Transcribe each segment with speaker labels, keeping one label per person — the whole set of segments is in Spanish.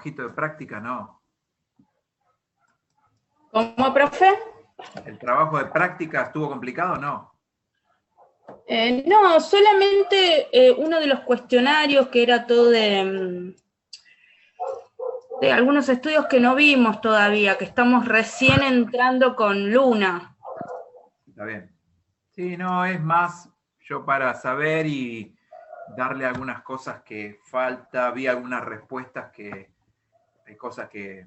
Speaker 1: trabajito de práctica, no.
Speaker 2: ¿Cómo, profe?
Speaker 1: ¿El trabajo de práctica estuvo complicado o no?
Speaker 2: No, solamente uno de los cuestionarios que era todo de algunos estudios que no vimos todavía, que estamos recién entrando con Luna.
Speaker 1: Está bien. Sí, no, es más yo para saber y darle algunas cosas que falta, vi algunas respuestas que hay cosas que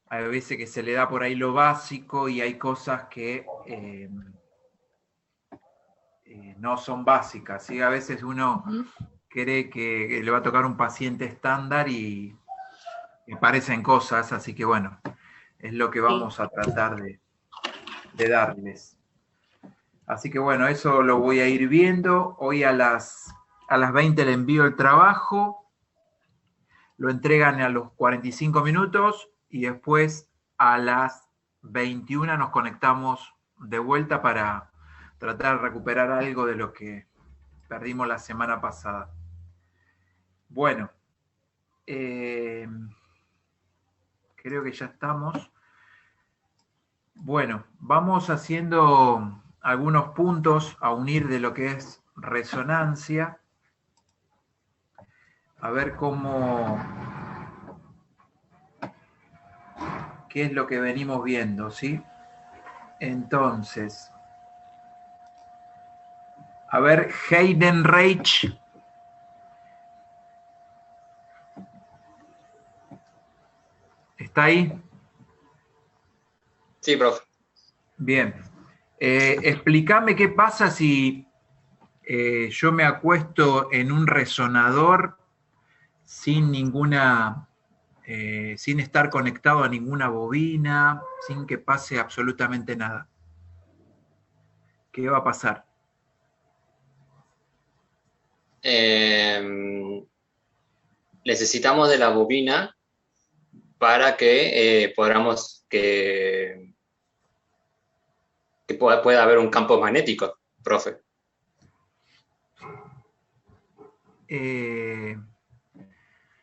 Speaker 1: hay veces que se le da por ahí lo básico y hay cosas que no son básicas, ¿sí? A veces uno cree que le va a tocar un paciente estándar y parecen cosas, así que bueno, es lo que vamos a tratar de darles. Así que bueno, eso lo voy a ir viendo. Hoy a las 20 le envío el trabajo, lo entregan a los 45 minutos y después a las 21 nos conectamos de vuelta para tratar de recuperar algo de lo que perdimos la semana pasada. Bueno, creo que ya estamos. Bueno, vamos haciendo algunos puntos a unir de lo que es resonancia. A ver qué es lo que venimos viendo, ¿sí? Entonces, a ver, Heidenreich. ¿Está ahí?
Speaker 3: Sí, profe.
Speaker 1: Bien. Explícame qué pasa si yo me acuesto en un resonador sin sin estar conectado a ninguna bobina, sin que pase absolutamente nada. ¿Qué va a pasar?
Speaker 3: Necesitamos de la bobina para que podamos que pueda haber un campo magnético, profe.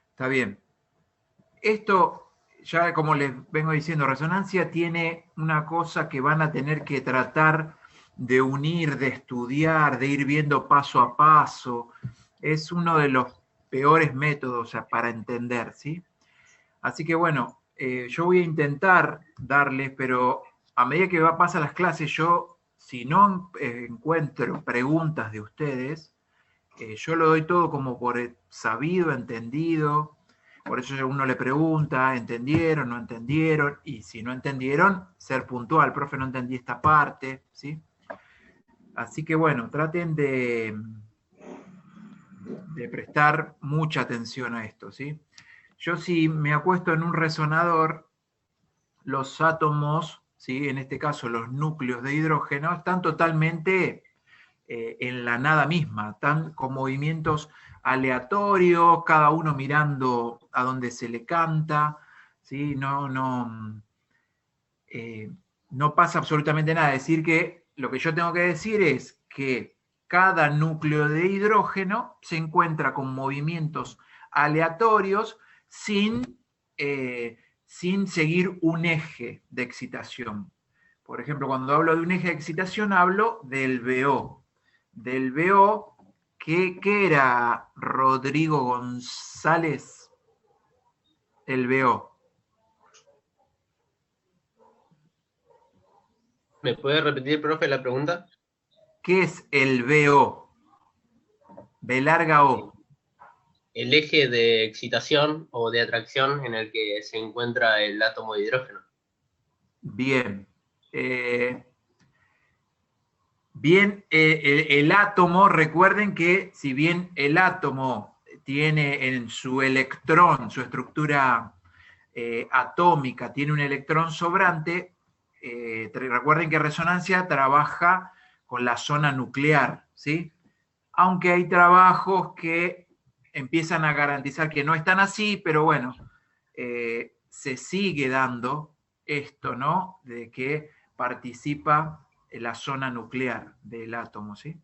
Speaker 1: Está bien. Esto, ya como les vengo diciendo, resonancia tiene una cosa que van a tener que tratar de unir, de estudiar, de ir viendo paso a paso. Es uno de los peores métodos para entender, ¿sí? Así que bueno, yo voy a intentar darles, pero a medida que pasan las clases, yo, si no encuentro preguntas de ustedes, yo lo doy todo como por sabido, entendido. Por eso uno le pregunta, ¿entendieron, no entendieron? Y si no entendieron, ser puntual. Profe, no entendí esta parte, ¿sí? Así que bueno, traten de prestar mucha atención a esto, ¿sí? Yo si me acuesto en un resonador, los átomos, ¿sí? En este caso los núcleos de hidrógeno, están totalmente en la nada misma, están con movimientos aleatorios, cada uno mirando a donde se le canta, ¿sí? No pasa absolutamente nada. Es decir, que lo que yo tengo que decir es que cada núcleo de hidrógeno se encuentra con movimientos aleatorios sin seguir un eje de excitación. Por ejemplo, cuando hablo de un eje de excitación, hablo del BO. Del BO, ¿qué era Rodrigo González? El BO.
Speaker 4: ¿Me puede repetir, profe, la pregunta?
Speaker 1: ¿Qué es el BO? B larga O.
Speaker 4: El eje de excitación o de atracción en el que se encuentra el átomo de hidrógeno.
Speaker 1: Bien. El átomo, recuerden que si bien el átomo tiene en su electrón, su estructura atómica, tiene un electrón sobrante, recuerden que resonancia trabaja con la zona nuclear, ¿sí? Aunque hay trabajos que empiezan a garantizar que no están así, pero bueno, se sigue dando esto, ¿no? De que participa en la zona nuclear del átomo, ¿sí?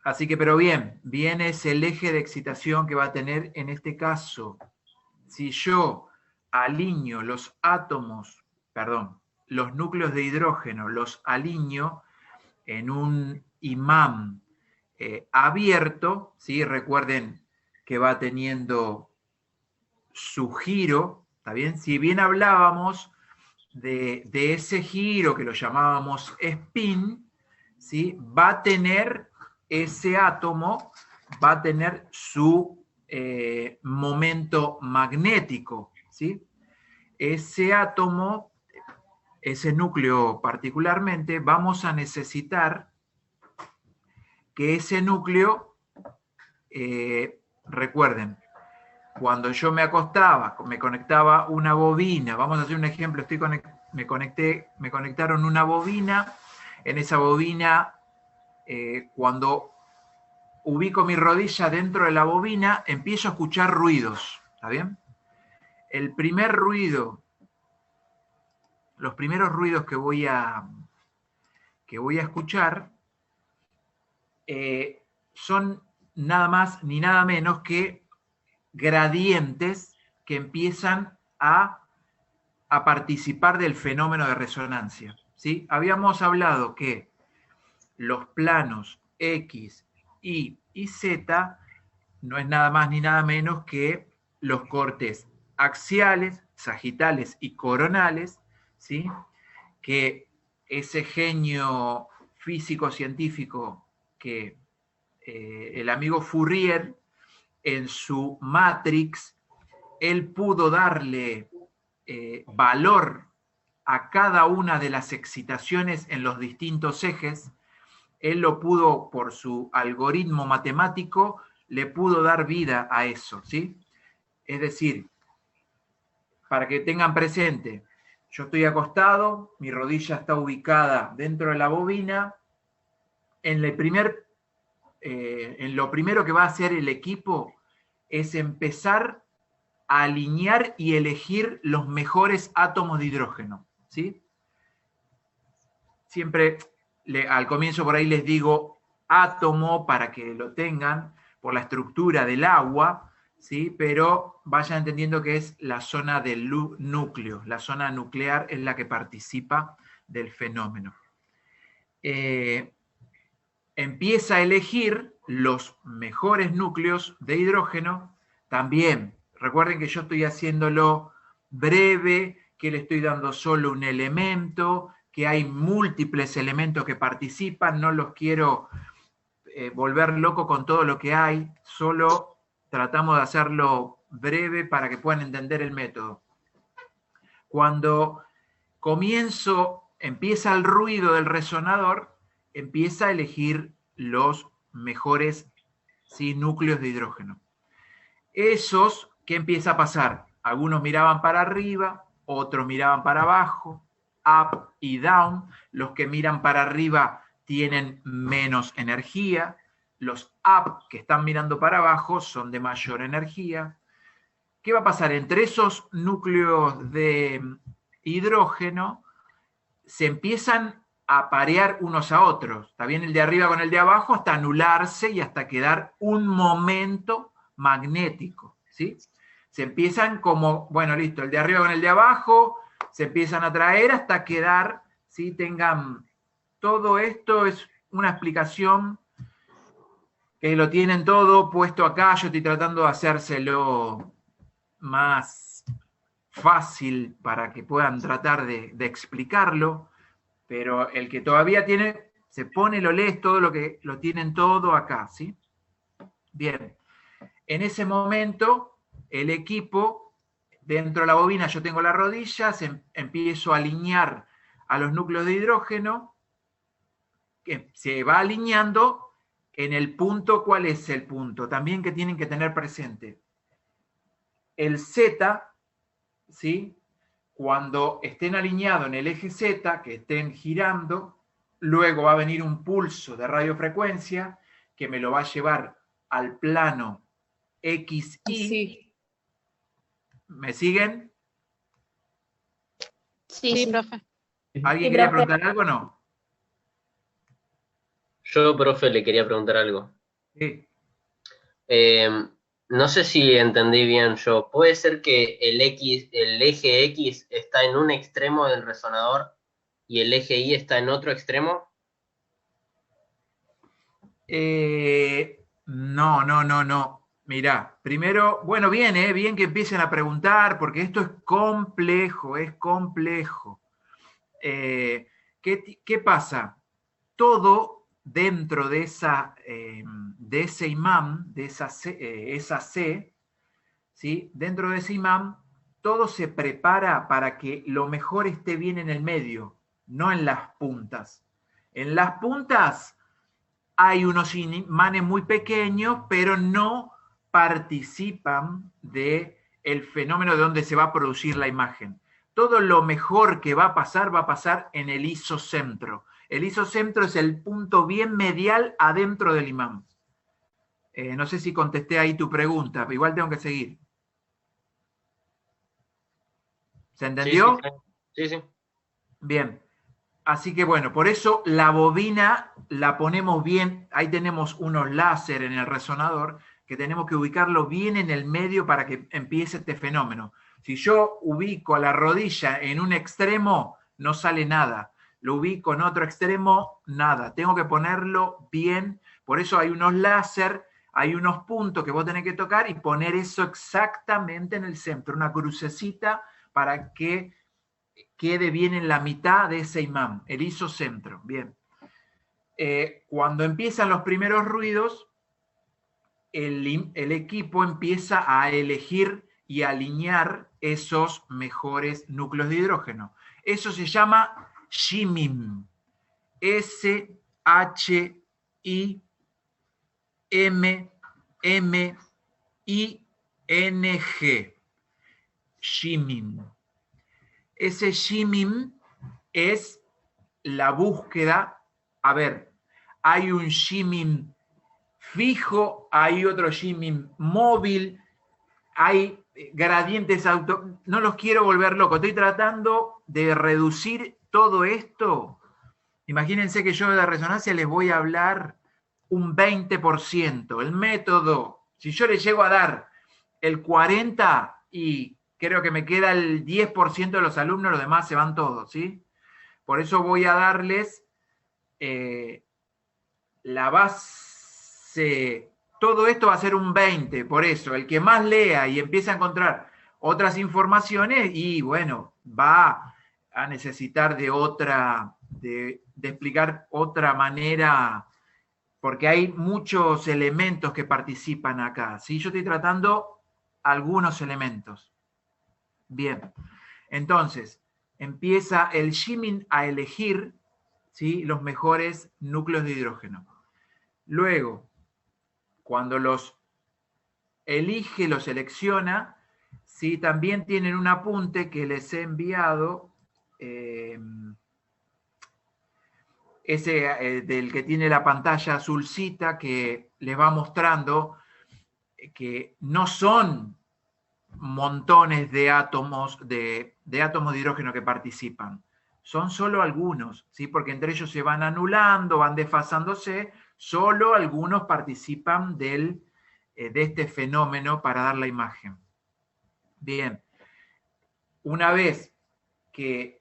Speaker 1: Así que, pero bien es el eje de excitación que va a tener en este caso. Si yo alineo los átomos, perdón, los núcleos de hidrógeno, los alineo en un imán abierto, ¿sí? Recuerden que va teniendo su giro, ¿está bien? Si bien hablábamos de ese giro que lo llamábamos spin, ¿sí? Va a tener ese átomo, va a tener su momento magnético, ¿sí? Ese átomo, ese núcleo particularmente, vamos a necesitar que ese núcleo, recuerden, cuando yo me acostaba, me conectaba una bobina, vamos a hacer un ejemplo, me conectaron una bobina, en esa bobina, cuando ubico mi rodilla dentro de la bobina, empiezo a escuchar ruidos, ¿está bien? El primer ruido, los primeros ruidos que voy a escuchar, son nada más ni nada menos que gradientes que empiezan a participar del fenómeno de resonancia, ¿sí? Habíamos hablado que los planos X, Y y Z no es nada más ni nada menos que los cortes axiales, sagitales y coronales, ¿sí? Que ese genio físico-científico que el amigo Fourier en su Matrix, él pudo darle valor a cada una de las excitaciones en los distintos ejes. Él lo pudo, por su algoritmo matemático, le pudo dar vida a eso, ¿sí? Es decir, para que tengan presente, yo estoy acostado, mi rodilla está ubicada dentro de la bobina, en lo primero que va a hacer el equipo es empezar a alinear y elegir los mejores átomos de hidrógeno, ¿sí? Siempre al comienzo por ahí les digo átomo para que lo tengan por la estructura del agua, ¿sí? Pero vayan entendiendo que es la zona del núcleo, la zona nuclear es la que participa del fenómeno. Empieza a elegir los mejores núcleos de hidrógeno. También, recuerden que yo estoy haciéndolo breve, que le estoy dando solo un elemento, que hay múltiples elementos que participan, no los quiero volver loco con todo lo que hay, solo tratamos de hacerlo breve para que puedan entender el método. Cuando empieza el ruido del resonador, empieza a elegir los mejores, ¿sí?, núcleos de hidrógeno. Esos, ¿qué empieza a pasar? Algunos miraban para arriba, otros miraban para abajo, up y down. Los que miran para arriba tienen menos energía. Los up, que están mirando para abajo, son de mayor energía. ¿Qué va a pasar? Entre esos núcleos de hidrógeno se empiezan a parear unos a otros. Está bien el de arriba con el de abajo hasta anularse y hasta quedar un momento magnético, ¿sí? Se empiezan como, bueno, listo, el de arriba con el de abajo, se empiezan a traer hasta quedar, ¿sí? Tengan, todo esto es una explicación que lo tienen todo puesto acá. Yo estoy tratando de hacérselo más fácil para que puedan tratar de explicarlo, pero el que todavía tiene, se pone, lo lees, todo lo tienen todo acá, ¿sí? Bien, en ese momento, el equipo, dentro de la bobina yo tengo la rodilla, empiezo a alinear a los núcleos de hidrógeno, que se va alineando en el punto. ¿Cuál es el punto? También que tienen que tener presente. El Z, ¿sí?, cuando estén alineados en el eje Z, que estén girando, luego va a venir un pulso de radiofrecuencia que me lo va a llevar al plano XY.
Speaker 2: Sí.
Speaker 1: ¿Me siguen?
Speaker 2: Sí, profe.
Speaker 1: ¿Alguien
Speaker 2: Sí,
Speaker 1: quería
Speaker 2: profe.
Speaker 1: preguntar algo o no?
Speaker 4: Yo, profe, le quería preguntar algo.
Speaker 1: Sí.
Speaker 4: No sé si entendí bien yo. ¿Puede ser que el eje X está en un extremo del resonador y el eje Y está en otro extremo?
Speaker 1: No, no, no, no. Mirá, primero, bueno, bien que empiecen a preguntar, porque esto es complejo, es complejo. ¿Qué pasa? Todo dentro de de ese imán, de esa C, ¿sí? Dentro de ese imán, todo se prepara para que lo mejor esté bien en el medio, no en las puntas. En las puntas hay unos imanes muy pequeños, pero no participan de el fenómeno de donde se va a producir la imagen. Todo lo mejor que va a pasar en el isocentro. El isocentro es el punto bien medial adentro del imán. No sé si contesté ahí tu pregunta, pero igual tengo que seguir. ¿Se
Speaker 4: Sí, sí,
Speaker 1: entendió?
Speaker 4: sí, sí.
Speaker 1: Bien. Así que bueno, por eso la bobina la ponemos bien, ahí tenemos unos láser en el resonador que tenemos que ubicarlo bien en el medio para que empiece este fenómeno. Si yo ubico la rodilla en un extremo, no sale nada. Lo ubico en otro extremo, nada. Tengo que ponerlo bien, por eso hay unos láser, hay unos puntos que vos tenés que tocar y poner eso exactamente en el centro, una crucecita para que quede bien en la mitad de ese imán, el isocentro. Bien. Cuando empiezan los primeros ruidos, el equipo empieza a elegir y alinear esos mejores núcleos de hidrógeno. Eso se llama shimim. S-H-I-M-M-I-N-G. Shimim. Ese shimim es la búsqueda. A ver, hay un shimim fijo, hay otro shimim móvil, hay gradientes auto. No los quiero volver loco, estoy tratando de reducir todo esto. Imagínense que yo de resonancia les voy a hablar un 20%. El método, si yo les llego a dar el 40% y creo que me queda el 10% de los alumnos, los demás se van todos, ¿sí? Por eso voy a darles la base. Todo esto va a ser un 20%, por eso el que más lea y empiece a encontrar otras informaciones, y bueno, va a necesitar de otra, de explicar otra manera, porque hay muchos elementos que participan acá, ¿sí? Yo estoy tratando algunos elementos. Bien, entonces, empieza el shiming a elegir, ¿sí?, los mejores núcleos de hidrógeno. Luego, cuando los elige, los selecciona, ¿sí?, también tienen un apunte que les he enviado, ese del que tiene la pantalla azulcita, que les va mostrando que no son montones de átomos de hidrógeno que participan. Son solo algunos, ¿sí? Porque entre ellos se van anulando, van desfasándose, solo algunos participan de este fenómeno para dar la imagen. Bien, una vez que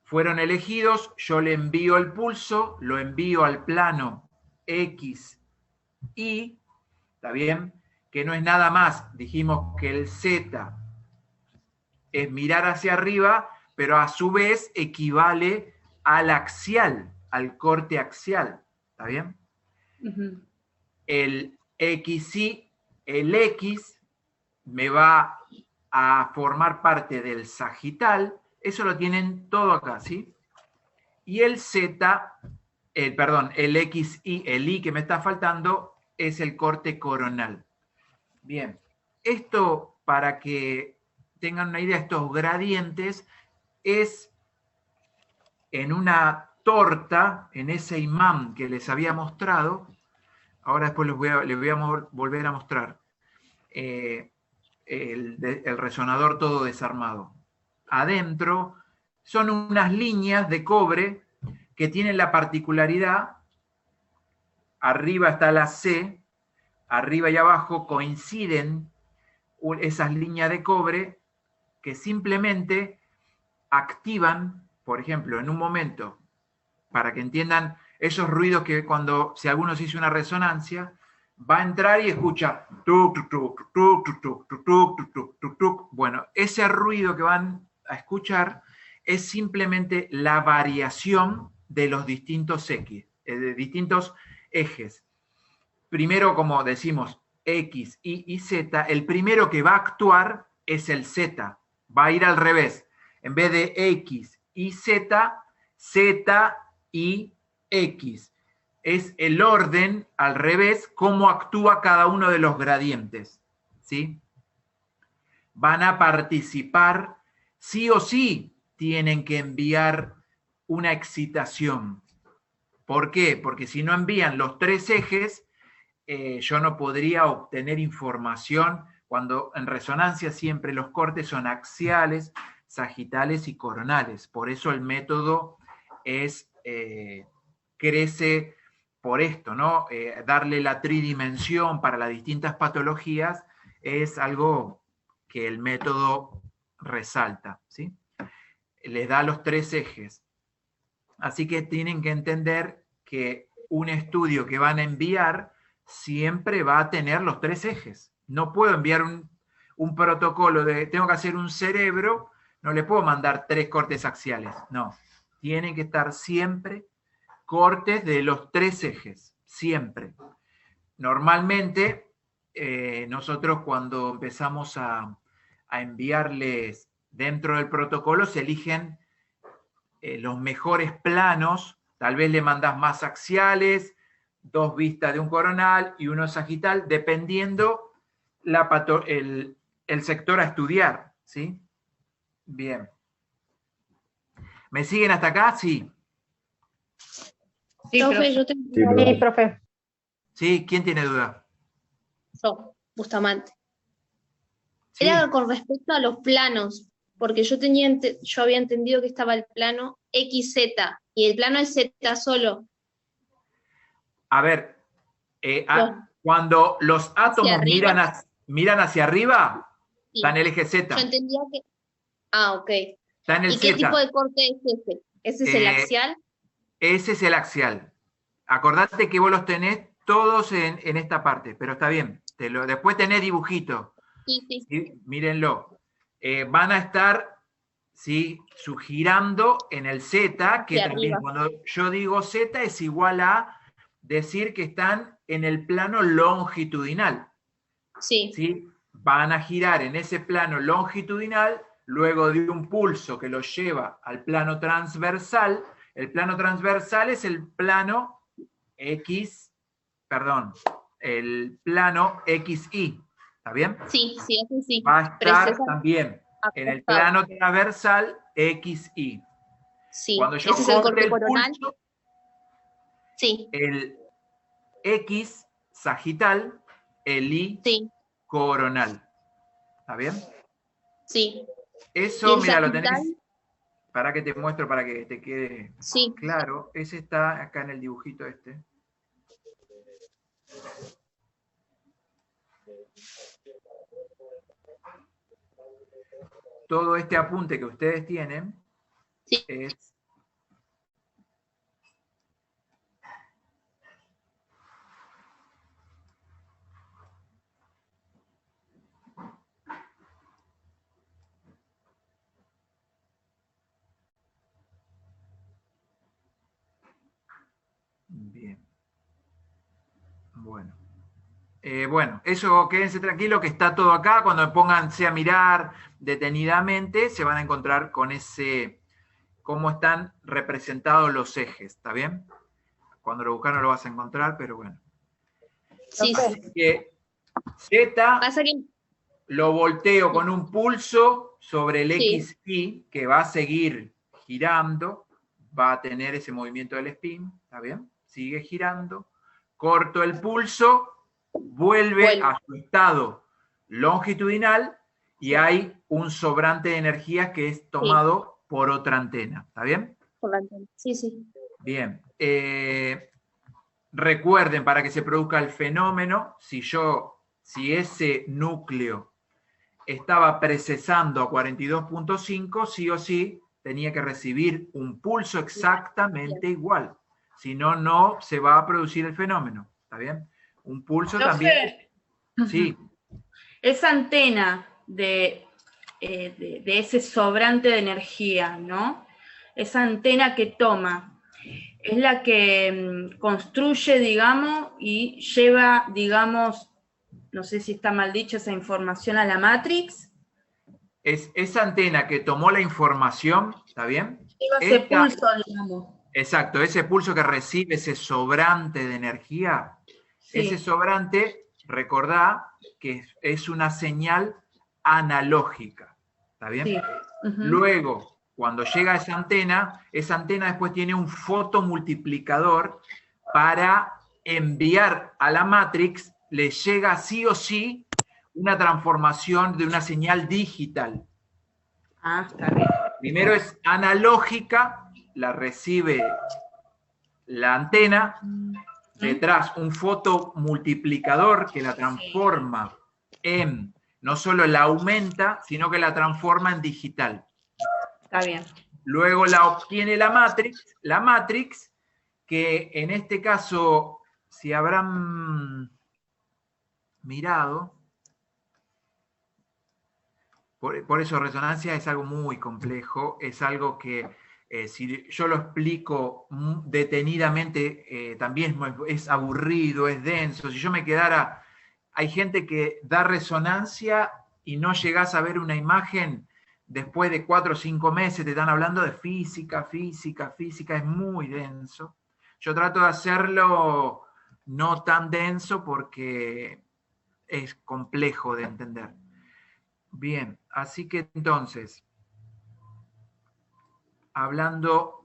Speaker 1: fueron elegidos, yo le envío el pulso, lo envío al plano X, Y, ¿está bien? Que no es nada más, dijimos que el Z es mirar hacia arriba, pero a su vez equivale al axial, al corte axial, ¿está bien? Uh-huh. El XY, el X me va a formar parte del sagital, eso lo tienen todo acá, ¿sí? Y el Z, el XY, el Y que me está faltando, es el corte coronal. Bien, esto para que tengan una idea, estos gradientes es en una torta, en ese imán que les había mostrado. Ahora después les voy a volver a mostrar el resonador todo desarmado. Adentro son unas líneas de cobre que tienen la particularidad arriba está la C, arriba y abajo coinciden esas líneas de cobre que simplemente activan, por ejemplo, en un momento, para que entiendan esos ruidos que si alguno se hizo una resonancia, va a entrar y escucha tuc, tuc, tuc, tuc, tuc, tuc, tuc, tuc, tuc, tuc. Bueno, ese ruido que van a escuchar es simplemente la variación de los distintos X, de distintos ejes. Primero, como decimos, X, Y y Z, el primero que va a actuar es el Z, va a ir al revés. En vez de X, Y, Z, Z, Y, X. Es el orden al revés, cómo actúa cada uno de los gradientes. ¿Sí? Van a participar, sí o sí, tienen que enviar una excitación. ¿Por qué? Porque si no envían los tres ejes, yo no podría obtener información cuando en resonancia siempre los cortes son axiales, sagitales y coronales. Por eso el método crece por esto, ¿no? Darle la tridimensión para las distintas patologías es algo que el método resalta, ¿sí? Les da los tres ejes. Así que tienen que entender que un estudio que van a enviar siempre va a tener los tres ejes. No puedo enviar un protocolo de tengo que hacer un cerebro, no le puedo mandar 3 cortes axiales. No, tienen que estar siempre cortes de los 3 ejes, siempre. Normalmente, nosotros cuando empezamos a enviarles dentro del protocolo, se eligen los mejores planos, tal vez le mandas más axiales, 2 vistas de un coronal y uno sagital, dependiendo el sector a estudiar, ¿sí? Bien. ¿Me siguen hasta acá? Sí.
Speaker 2: Sí,
Speaker 5: Profe, yo tengo
Speaker 6: Sí,
Speaker 5: una
Speaker 6: profe.
Speaker 5: duda.
Speaker 2: profe.
Speaker 1: ¿Sí? ¿Quién tiene duda?
Speaker 5: Yo, Bustamante.
Speaker 1: Sí.
Speaker 5: Era con respecto a los planos, porque yo había entendido que estaba el plano XZ y el plano es Z solo.
Speaker 1: A ver,
Speaker 5: No.
Speaker 1: cuando los átomos
Speaker 5: arriba.
Speaker 1: miran hacia arriba,
Speaker 5: Sí.
Speaker 1: está en el eje Z.
Speaker 5: Yo entendía que... Ah, ok.
Speaker 1: Está en el
Speaker 5: ¿Y qué
Speaker 1: Z.
Speaker 5: tipo de corte es ese? ¿Ese es el axial?
Speaker 1: Ese es el axial. Acordate que vos los tenés todos en esta parte, pero está bien. Después tenés dibujito.
Speaker 5: Sí, sí.
Speaker 1: ¿Sí? Mírenlo. Van a estar, ¿sí?, girando en el Z, que
Speaker 5: De
Speaker 1: también
Speaker 5: arriba.
Speaker 1: cuando yo digo Z es igual a decir que están en el plano longitudinal.
Speaker 5: Sí.
Speaker 1: ¿Sí? Van a girar en ese plano longitudinal, luego de un pulso que los lleva al plano transversal. El plano transversal es el plano el plano XY. ¿Está bien?
Speaker 5: Sí, ese sí.
Speaker 1: Va a
Speaker 5: Pero
Speaker 1: estar
Speaker 5: ese es
Speaker 1: también en el
Speaker 5: acostado.
Speaker 1: plano transversal XY.
Speaker 5: Sí.
Speaker 1: Cuando yo
Speaker 5: ¿Ese es el
Speaker 1: corte
Speaker 5: corte
Speaker 1: el
Speaker 5: coronal?
Speaker 1: pulso,
Speaker 5: Sí.
Speaker 1: el X sagital, el Y
Speaker 5: Sí.
Speaker 1: coronal. ¿Está bien?
Speaker 5: Sí.
Speaker 1: Eso,
Speaker 5: ¿Y el
Speaker 1: mira, lo
Speaker 5: sagital?
Speaker 1: tenés. Para que te muestro, para que te quede
Speaker 5: Sí.
Speaker 1: claro. Ese está acá en el dibujito este. Todo este apunte que ustedes tienen
Speaker 5: Sí.
Speaker 1: es bien. Bueno. Bueno, eso quédense tranquilos que está todo acá. Cuando pónganse a mirar detenidamente, se van a encontrar con cómo están representados los ejes, ¿está bien? Cuando lo buscan no lo vas a encontrar, pero bueno.
Speaker 5: Sí, sí.
Speaker 1: Así que Z
Speaker 5: Pasa que...
Speaker 1: lo volteo con un pulso sobre el
Speaker 5: Sí.
Speaker 1: XY, que va a seguir girando, va a tener ese movimiento del spin, ¿está bien? Sigue girando, corto el pulso, vuelve a su estado longitudinal y hay un sobrante de energía que es tomado por otra antena, ¿está bien?
Speaker 5: Por la antena. Sí, sí.
Speaker 1: Bien. recuerden, para que se produzca el fenómeno, si ese núcleo estaba precesando a 42.5, sí o sí tenía que recibir un pulso exactamente igual. Si no, no se va a producir el fenómeno. ¿Está bien? Un pulso también. Sí.
Speaker 2: Esa antena de ese sobrante de energía, ¿no? Esa antena que toma, es la que construye, digamos, y lleva, digamos, no sé si está mal dicho, esa información a la Matrix.
Speaker 1: Es esa antena que tomó la información, ¿está bien?
Speaker 2: Lleva ese pulso, digamos.
Speaker 1: Exacto, ese pulso que recibe ese sobrante de energía, sí. Ese sobrante, recordá que es una señal analógica, ¿está bien? Sí. Luego, cuando llega a esa antena después tiene un fotomultiplicador para enviar a la Matrix, le llega sí o sí una transformación de una señal digital.
Speaker 2: Ah, está bien.
Speaker 1: Primero es analógica, la recibe la antena, detrás un fotomultiplicador que la transforma en, no solo la aumenta, sino que la transforma en digital.
Speaker 2: Está bien.
Speaker 1: Luego la obtiene la Matrix, que en este caso, si habrán mirado, por eso resonancia es algo muy complejo, es algo que si yo lo explico detenidamente, también es aburrido, es denso. Si yo me quedara, hay gente que da resonancia y no llegás a ver una imagen, después de 4 o 5 meses te están hablando de física, es muy denso. Yo trato de hacerlo no tan denso porque es complejo de entender. Bien, así que entonces, hablando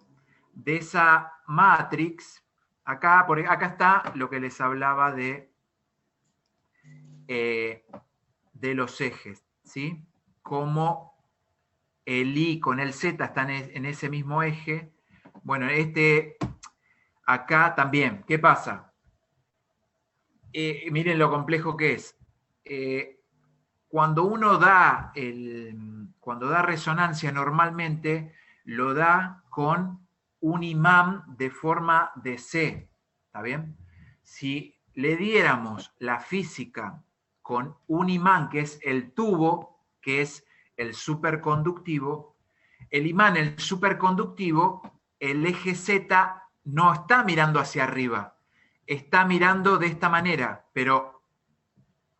Speaker 1: de esa Matrix, acá está lo que les hablaba de los ejes, ¿sí? Como el I con el Z están en ese mismo eje. Bueno, acá también, ¿qué pasa? Miren lo complejo que es. Cuando uno cuando da resonancia normalmente, lo da con un imán de forma de C, ¿está bien? Si le diéramos la física con un imán que es el tubo, que es el superconductivo, el imán, el superconductivo, el eje Z no está mirando hacia arriba, está mirando de esta manera, pero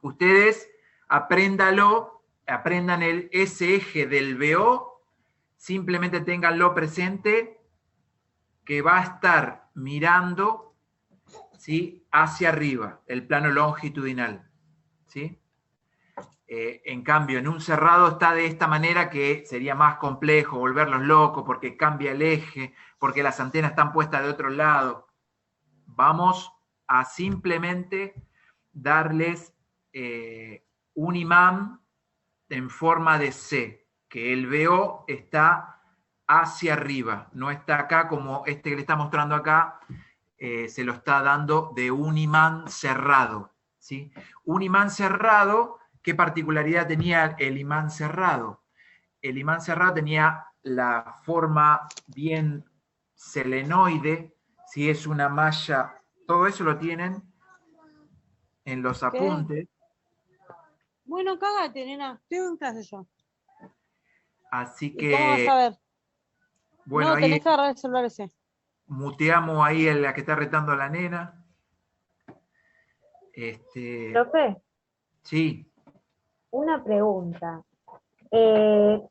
Speaker 1: ustedes aprendan ese eje del BO, simplemente ténganlo presente, que va a estar mirando, ¿sí?, hacia arriba, el plano longitudinal, ¿sí? En cambio, en un cerrado está de esta manera, que sería más complejo volverlos locos porque cambia el eje, porque las antenas están puestas de otro lado. Vamos a simplemente darles un imán en forma de C, que el BO está hacia arriba, no está acá como este que le está mostrando acá, se lo está dando de un imán cerrado, ¿sí? Un imán cerrado, ¿qué particularidad tenía el imán cerrado? El imán cerrado tenía la forma bien selenoide, si es una malla, todo eso lo tienen en los apuntes.
Speaker 6: Bueno, cágate, nena. Estoy en clase yo.
Speaker 1: Así que...
Speaker 6: ¿Cómo vas a ver?
Speaker 1: Bueno,
Speaker 6: no, tenés que agarrar el celular ese.
Speaker 1: Muteamos ahí a la que está retando a la nena.
Speaker 7: Profe.
Speaker 1: Sí.
Speaker 7: Una pregunta.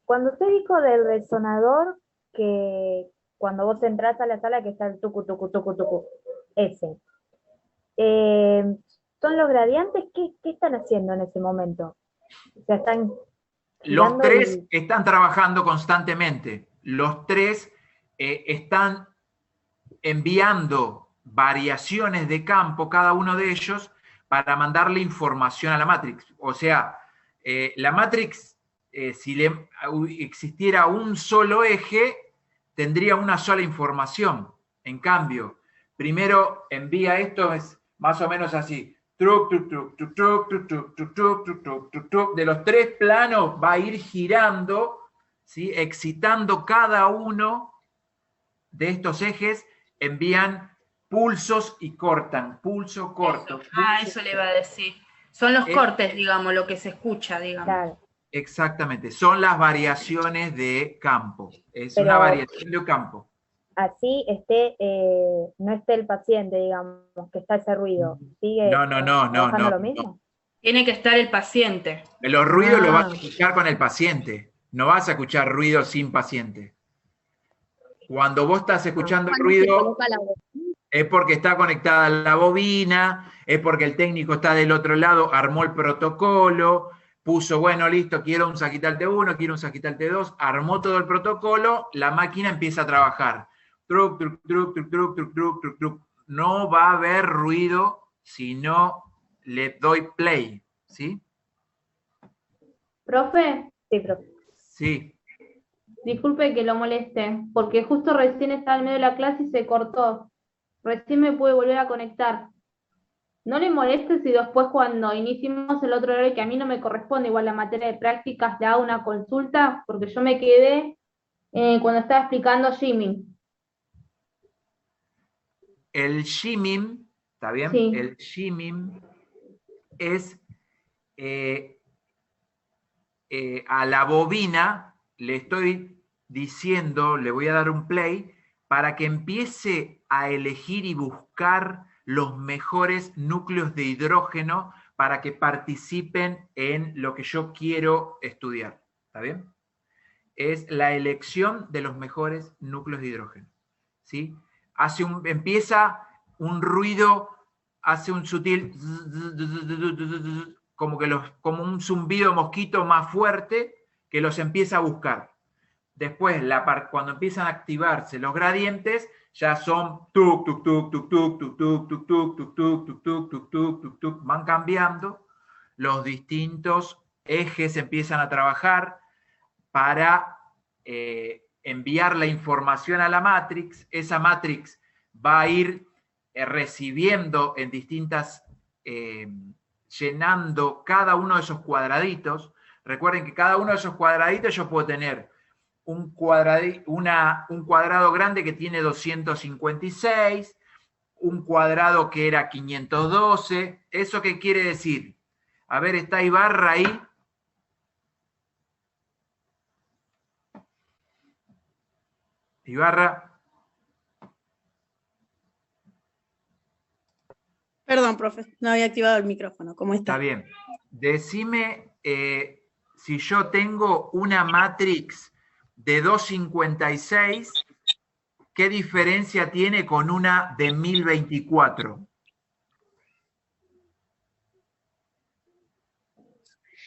Speaker 7: Cuando usted dijo del resonador, que cuando vos entras a la sala que está el tucu, tucu, tucu, tucu, ese. ¿Son los gradientes? ¿Qué están haciendo en ese momento? O sea, están...
Speaker 1: Los tres están trabajando constantemente. Los tres están enviando variaciones de campo, cada uno de ellos, para mandarle información a la Matrix. O sea, la Matrix, si existiera un solo eje, tendría una sola información. En cambio, primero envía esto, es más o menos así. Truc, truc, truc, truc, truc, truc, truc, truc, truc, truc, truc, truc, truc. De los 3 planos va a ir girando, ¿sí? Excitando cada uno de estos ejes, envían pulsos y cortan. Pulso, corto.
Speaker 2: Eso le iba a decir. Son los cortes, digamos, lo que se escucha, digamos.
Speaker 7: Claro.
Speaker 1: Exactamente, son las variaciones de campo. Es
Speaker 7: Pero
Speaker 1: una variación de campo.
Speaker 7: así no esté el paciente, digamos, que está ese ruido. ¿Sigue
Speaker 1: No,
Speaker 7: trabajando lo mismo?
Speaker 2: Tiene que estar el paciente.
Speaker 1: Los ruidos los vas a escuchar con el paciente. No vas a escuchar ruido sin paciente. Cuando vos estás escuchando el ruido, es porque está conectada la bobina, es porque el técnico está del otro lado, armó el protocolo, puso, bueno, listo, quiero un Sagital T1, quiero un Sagital T2, armó todo el protocolo, la máquina empieza a trabajar. Truc, truc, truc, truc, truc, truc, truc, truc, truc. No va a haber ruido si no le doy play, ¿sí?
Speaker 5: Profe,
Speaker 7: Sí, profe.
Speaker 1: Sí.
Speaker 5: disculpe que lo moleste, porque justo recién estaba en medio de la clase y se cortó. Recién me pude volver a conectar. No le moleste si después cuando iniciemos el otro horario que a mí no me corresponde, igual la materia de prácticas, le hago una consulta, porque yo me quedé cuando estaba explicando Jimmy.
Speaker 1: El shimming, ¿está bien?
Speaker 5: Sí.
Speaker 1: El shimming es a la bobina, le estoy diciendo, le voy a dar un play, para que empiece a elegir y buscar los mejores núcleos de hidrógeno para que participen en lo que yo quiero estudiar. ¿Está bien? Es la elección de los mejores núcleos de hidrógeno. ¿Sí? Empieza un ruido, hace un sutil, como un zumbido mosquito más fuerte que los empieza a buscar. Después, cuando empiezan a activarse los gradientes, ya son tuk, tuk, tuk, tuk, tuk, tuk, tuk, tuk, tuk, tuk, tuk, tuk, tuk, tuk, tuk, tuk, tuk, van cambiando, los distintos ejes empiezan a trabajar para enviar la información a la matrix. Esa matrix va a ir recibiendo en distintas, llenando cada uno de esos cuadraditos. Recuerden que cada uno de esos cuadraditos yo puedo tener un cuadrado grande que tiene 256, un cuadrado que era 512. ¿Eso qué quiere decir? A ver, ¿está Ibarra ahí? Ibarra.
Speaker 6: Perdón, profe, no había activado el micrófono. ¿Cómo está?
Speaker 1: Está bien. Decime si yo tengo una matrix de 256, ¿qué diferencia tiene con una de 1024?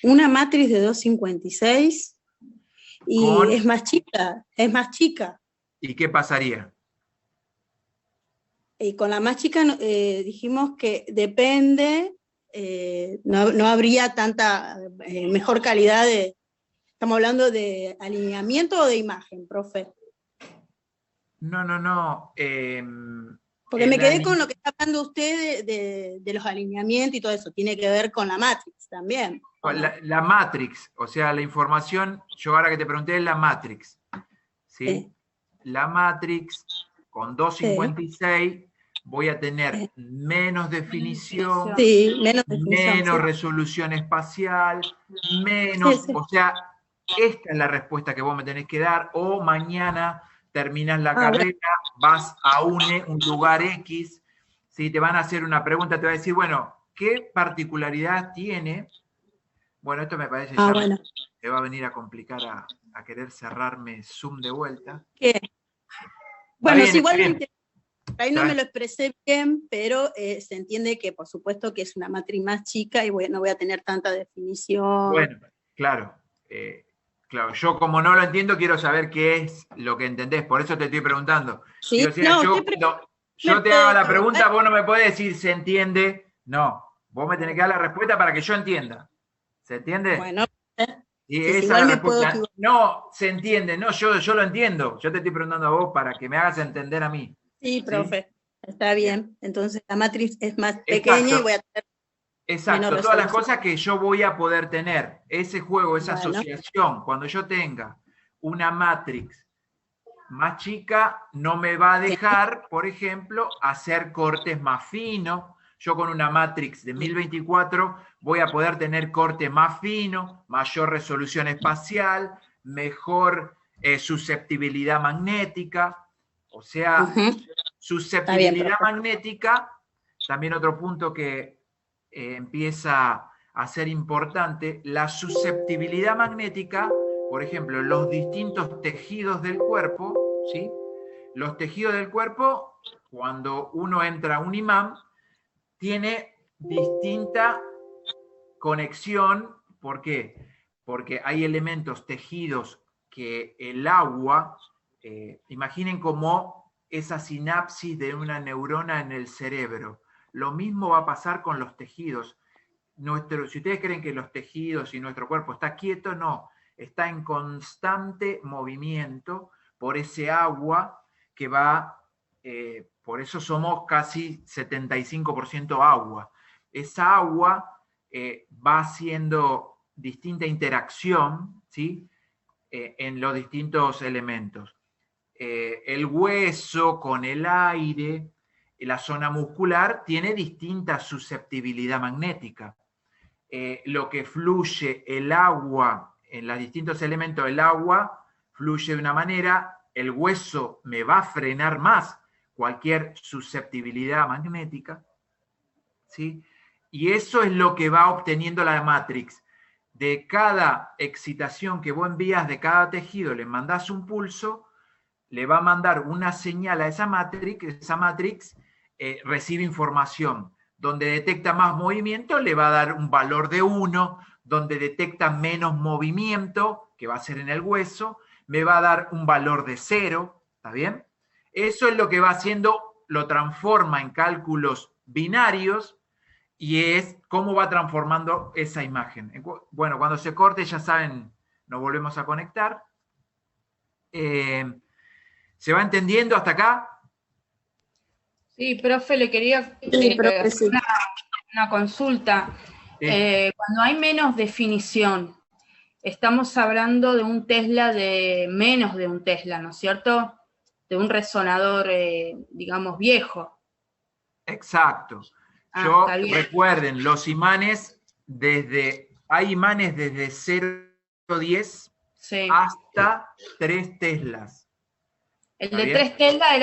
Speaker 6: Una matriz de 256 y es más chica.
Speaker 1: ¿Y qué pasaría?
Speaker 6: Y con la más chica dijimos que depende, no habría tanta mejor calidad de... ¿Estamos hablando de alineamiento o de imagen, profe?
Speaker 1: No.
Speaker 6: Porque me quedé con lo que está hablando usted de los alineamientos y todo eso. Tiene que ver con la matrix también.
Speaker 1: La matrix, o sea, la información, yo ahora que te pregunté es la matrix. ¿Sí? La matrix con 256 voy a tener menos definición, menos resolución espacial, menos, o sea, esta es la respuesta que vos me tenés que dar, o mañana terminas la carrera, vas a un lugar X, ¿sí? Te van a hacer una pregunta, te va a decir, bueno, ¿qué particularidad tiene? Bueno, esto me parece ya me va a venir a complicar a querer cerrarme Zoom de vuelta.
Speaker 6: ¿Qué? Bueno, si igualmente, ahí no me lo expresé bien, pero se entiende que por supuesto que es una matriz más chica y no voy a tener tanta definición.
Speaker 1: Bueno, claro. Claro, yo como no lo entiendo, quiero saber qué es lo que entendés, por eso te estoy preguntando.
Speaker 6: ¿Sí?
Speaker 1: Digo, yo te hago la pregunta, vos no me podés decir ¿se entiende? No, vos me tenés que dar la respuesta para que yo entienda. ¿Se entiende?
Speaker 6: Bueno,
Speaker 1: y esa es la respuesta. No, se entiende, no, yo lo entiendo. Yo te estoy preguntando a vos para que me hagas entender a mí.
Speaker 6: Sí, profe. Está bien. Entonces la matriz es más pequeña y voy a tener
Speaker 1: Exacto,
Speaker 6: menos
Speaker 1: todas las
Speaker 6: resolución.
Speaker 1: cosas que yo voy a poder tener. Ese juego, esa
Speaker 6: Bueno.
Speaker 1: asociación, cuando yo tenga una matrix más chica, no me va a dejar, por ejemplo, hacer cortes más finos. Yo con una matrix de 1024 voy a poder tener corte más fino, mayor resolución espacial, mejor susceptibilidad magnética. O sea, susceptibilidad magnética, también otro punto que empieza a ser importante, la susceptibilidad magnética, por ejemplo, los distintos tejidos del cuerpo, ¿sí? Los tejidos del cuerpo, cuando uno entra a un imán, tiene distinta conexión. ¿Por qué? Porque hay elementos, tejidos, que el agua, imaginen como esa sinapsis de una neurona en el cerebro. Lo mismo va a pasar con los tejidos. Si ustedes creen que los tejidos y nuestro cuerpo está quieto, no. Está en constante movimiento por ese agua que va, por eso somos casi 75% agua. Esa agua va haciendo distinta interacción, ¿sí? En los distintos elementos. El hueso con el aire, la zona muscular tiene distinta susceptibilidad magnética. Lo que fluye el agua, en los distintos elementos del agua, fluye de una manera, el hueso me va a frenar más cualquier susceptibilidad magnética, ¿sí? Y eso es lo que va obteniendo la matrix. De cada excitación que vos envías de cada tejido, le mandás un pulso, le va a mandar una señal a esa matrix recibe información. Donde detecta más movimiento, le va a dar un valor de 1, donde detecta menos movimiento, que va a ser en el hueso, me va a dar un valor de 0, ¿está bien? Eso es lo que va haciendo, lo transforma en cálculos binarios, y es cómo va transformando esa imagen. Bueno, cuando se corte, ya saben, nos volvemos a conectar. ¿Se va entendiendo hasta acá?
Speaker 2: Sí, profe, le quería hacer una consulta. Cuando hay menos definición, estamos hablando de un Tesla de menos de un Tesla, ¿no es cierto? De un resonador, digamos, viejo.
Speaker 1: Exacto. Recuerden, los imanes, hay imanes desde 0,10 hasta 3 Teslas.
Speaker 2: El de 3 Tesla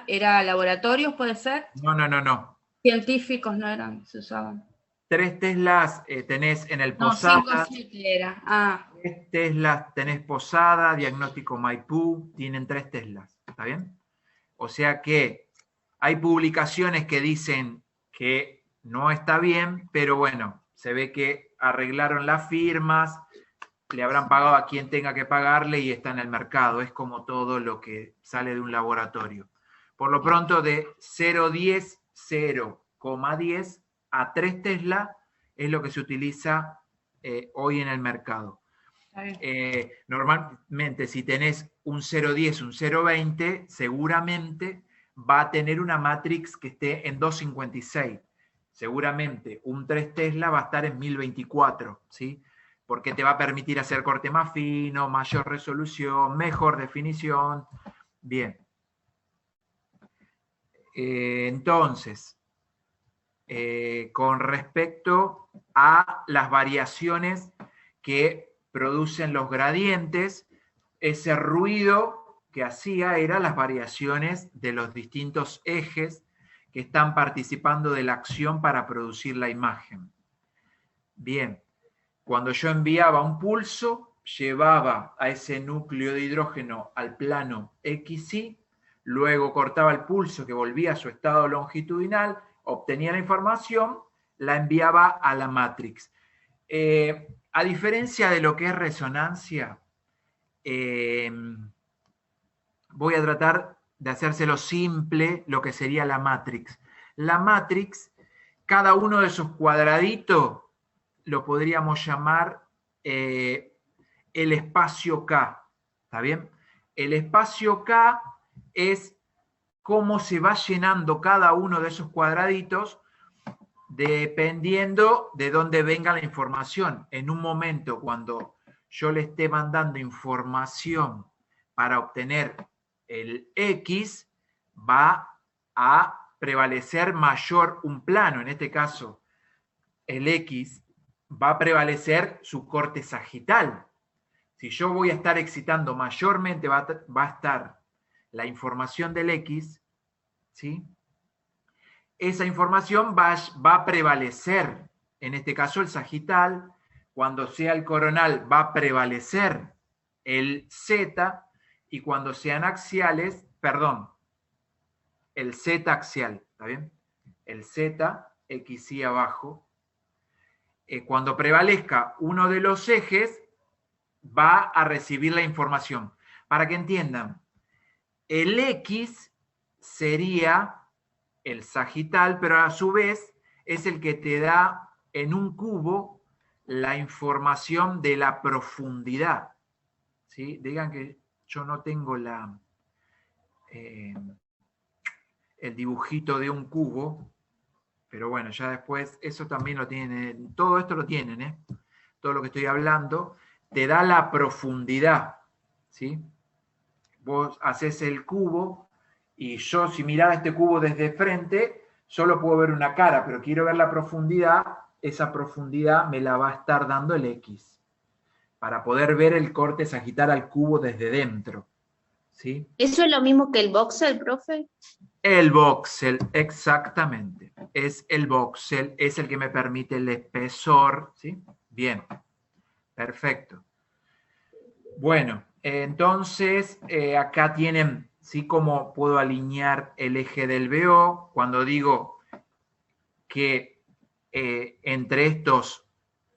Speaker 2: era laboratorios, ¿puede ser?
Speaker 1: No.
Speaker 2: Científicos no eran, se usaban.
Speaker 1: 3 Teslas tenés en el Posada.
Speaker 2: No, 5 o 7 era.
Speaker 1: 3 Teslas tenés Posada, Diagnóstico Maipú, tienen 3 Teslas, ¿está bien? O sea que hay publicaciones que dicen que no está bien, pero bueno, se ve que arreglaron las firmas, le habrán pagado a quien tenga que pagarle y está en el mercado. Es como todo lo que sale de un laboratorio. Por lo pronto, de 0,10 a 3 Tesla es lo que se utiliza hoy en el mercado. Normalmente, si tenés un 0,10, un 0,20, seguramente va a tener una matrix que esté en 256. Seguramente un 3 Tesla va a estar en 1024, ¿sí? Porque te va a permitir hacer corte más fino, mayor resolución, mejor definición. Bien. Entonces, con respecto a las variaciones que producen los gradientes, ese ruido que hacía era las variaciones de los distintos ejes que están participando de la acción para producir la imagen. Bien. Cuando yo enviaba un pulso, llevaba a ese núcleo de hidrógeno al plano XY, luego cortaba el pulso que volvía a su estado longitudinal, obtenía la información, la enviaba a la matrix. A diferencia de lo que es resonancia, voy a tratar de hacérselo simple, lo que sería la matrix. La matrix, cada uno de esos cuadraditos, lo podríamos llamar el espacio K, ¿está bien? El espacio K es cómo se va llenando cada uno de esos cuadraditos dependiendo de dónde venga la información. En un momento, cuando yo le esté mandando información para obtener el X, va a prevalecer mayor un plano. En este caso, el X va a prevalecer su corte sagital. Si yo voy a estar excitando mayormente, va a estar la información del X, ¿sí? Esa información va a prevalecer, en este caso el sagital. Cuando sea el coronal va a prevalecer el Z, y cuando sean axiales, perdón, el Z axial, ¿está bien? El Z, X y abajo. Cuando prevalezca uno de los ejes, va a recibir la información. Para que entiendan, el X sería el sagital, pero a su vez es el que te da en un cubo la información de la profundidad. ¿Sí? Digan que yo no tengo el dibujito de un cubo, pero bueno, ya después eso también lo tienen, todo esto lo tienen, ¿eh? Todo lo que estoy hablando te da la profundidad, ¿sí? Vos haces el cubo y yo, si mirara este cubo desde frente, solo puedo ver una cara, pero quiero ver la profundidad. Esa profundidad me la va a estar dando el X, para poder ver el corte sagital al cubo desde dentro, ¿sí?
Speaker 8: ¿Eso es lo mismo que el voxel, profe?
Speaker 1: El voxel, exactamente. Es el voxel, es el que me permite el espesor, ¿sí? Bien, perfecto. Bueno, entonces acá tienen, ¿sí? Cómo puedo alinear el eje del BO. Cuando digo que entre estos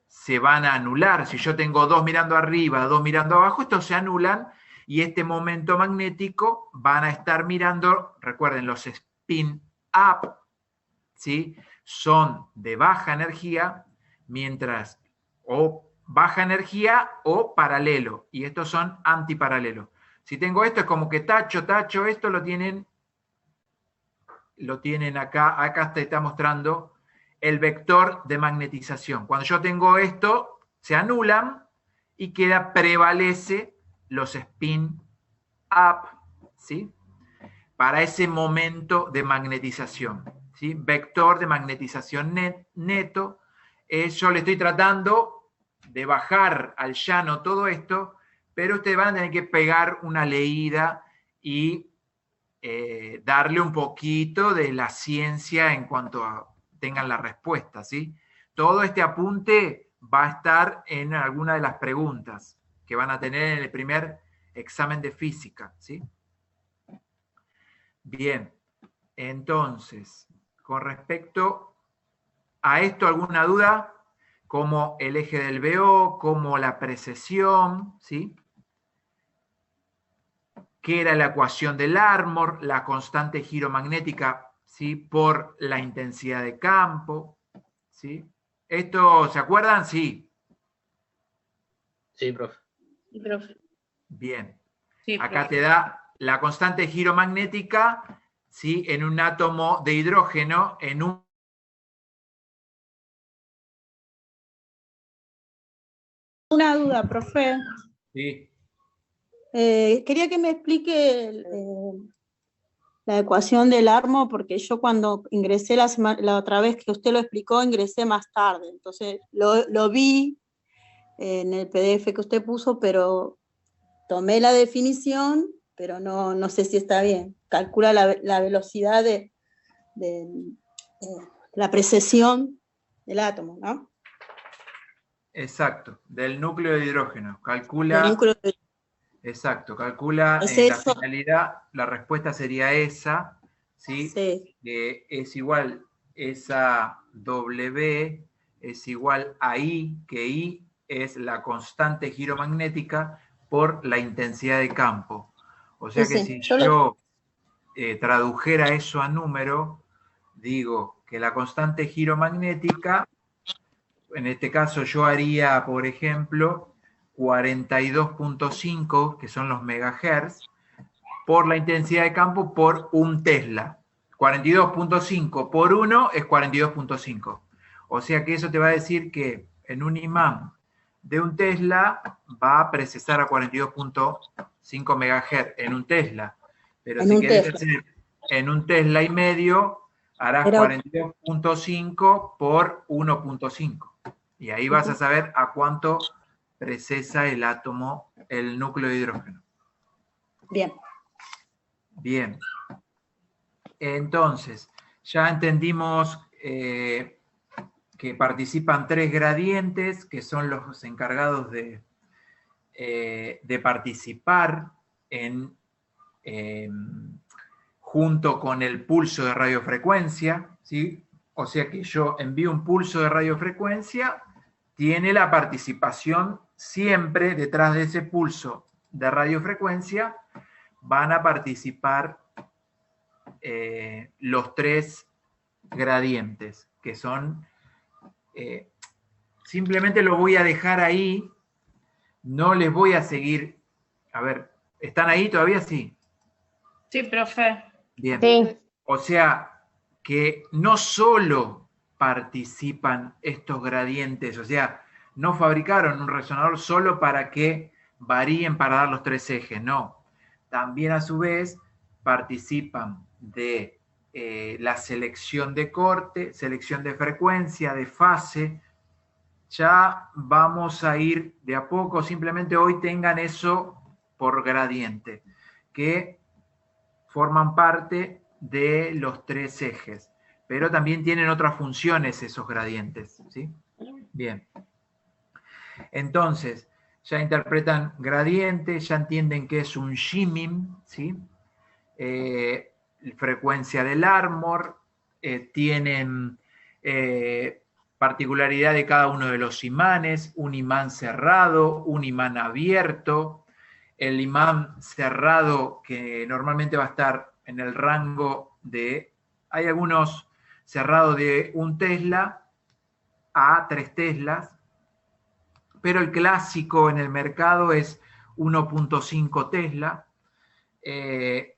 Speaker 1: se van a anular, si yo tengo dos mirando arriba, dos mirando abajo, estos se anulan y este momento magnético van a estar mirando, recuerden, los spin up, ¿sí? Son de baja energía, mientras o baja energía o paralelo, y estos son antiparalelos. Si tengo esto, es como que tacho, esto lo tienen acá te está mostrando el vector de magnetización. Cuando yo tengo esto, se anulan y prevalece los spin up, ¿sí? Para ese momento de magnetización, ¿sí? Vector de magnetización neto. Yo le estoy tratando de bajar al llano todo esto, pero ustedes van a tener que pegar una leída y darle un poquito de la ciencia en cuanto a tengan la respuesta, ¿sí? Todo este apunte va a estar en alguna de las preguntas que van a tener en el primer examen de física, ¿sí? Bien, entonces, con respecto a esto, ¿alguna duda? Como el eje del BO, como la precesión, ¿sí? ¿Qué era la ecuación del Larmor? La constante giromagnética, ¿sí? Por la intensidad de campo, ¿sí? ¿Esto se acuerdan? Sí.
Speaker 4: Sí, profe.
Speaker 8: Sí, profe.
Speaker 1: Bien.
Speaker 2: Sí,
Speaker 1: Acá
Speaker 2: profe.
Speaker 1: te da la constante giromagnética, ¿sí? En un átomo de hidrógeno, en un...
Speaker 6: Una duda, profe.
Speaker 1: Sí.
Speaker 6: Quería que me explique la ecuación del Larmor, porque yo cuando ingresé la otra vez que usted lo explicó, ingresé más tarde. Entonces lo vi en el PDF que usted puso, pero tomé la definición, pero no sé si está bien. Calcula la velocidad de la precesión del átomo, ¿no?
Speaker 1: Exacto, del núcleo de hidrógeno. Calcula...
Speaker 6: Del núcleo de...
Speaker 1: Exacto, calcula
Speaker 6: Entonces,
Speaker 1: la finalidad, la respuesta sería esa, ¿sí?
Speaker 6: Sí.
Speaker 1: Que es igual, esa W es igual a I, que I es la constante giromagnética por la intensidad de campo. O sea que si yo tradujera eso a número, digo que la constante giromagnética, en este caso yo haría, por ejemplo, 42.5, que son los megahertz, por la intensidad de campo por un Tesla. 42.5 por 1 es 42.5. O sea que eso te va a decir que en un imán de un Tesla va a precesar a 42.5 MHz en un Tesla. Pero
Speaker 6: En
Speaker 1: si
Speaker 6: un
Speaker 1: querés
Speaker 6: Tesla.
Speaker 1: hacer en un Tesla y medio, harás
Speaker 6: Era-
Speaker 1: 42.5 por 1.5. Y ahí vas a saber a cuánto precesa el átomo, el núcleo de hidrógeno.
Speaker 6: Bien.
Speaker 1: Bien. Entonces, ya entendimos que participan 3 gradientes, que son los encargados de participar junto con el pulso de radiofrecuencia, ¿sí? O sea que yo envío un pulso de radiofrecuencia, tiene la participación siempre detrás de ese pulso de radiofrecuencia, van a participar los 3 gradientes, que son, simplemente lo voy a dejar ahí, no les voy a seguir, a ver, ¿están ahí todavía? Sí.
Speaker 2: Sí, profe.
Speaker 1: Bien.
Speaker 7: Sí.
Speaker 1: O sea, que no solo participan estos gradientes, o sea, no fabricaron un resonador solo para que varíen para dar los 3 ejes, no. También a su vez participan de la selección de corte, selección de frecuencia, de fase. Ya vamos a ir de a poco, simplemente hoy tengan eso por gradiente, que forman parte de los 3 ejes, pero también tienen otras funciones esos gradientes, ¿sí? Bien. Entonces, ya interpretan gradientes, ya entienden que es un shimim, ¿sí? Frecuencia del Larmor, tienen particularidad de cada uno de los imanes, un imán cerrado, un imán abierto. El imán cerrado que normalmente va a estar en el rango de, hay algunos cerrados de 1 Tesla a 3 Teslas, pero el clásico en el mercado es 1.5 Tesla, que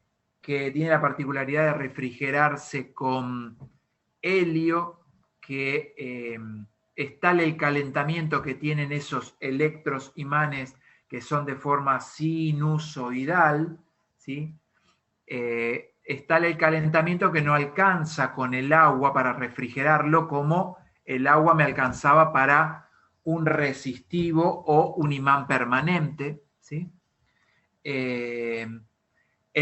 Speaker 1: tiene la particularidad de refrigerarse con helio, que es tal el calentamiento que tienen esos electros imanes que son de forma sinusoidal, ¿sí? Es tal el calentamiento que no alcanza con el agua para refrigerarlo como el agua me alcanzaba para un resistivo o un imán permanente, ¿sí? El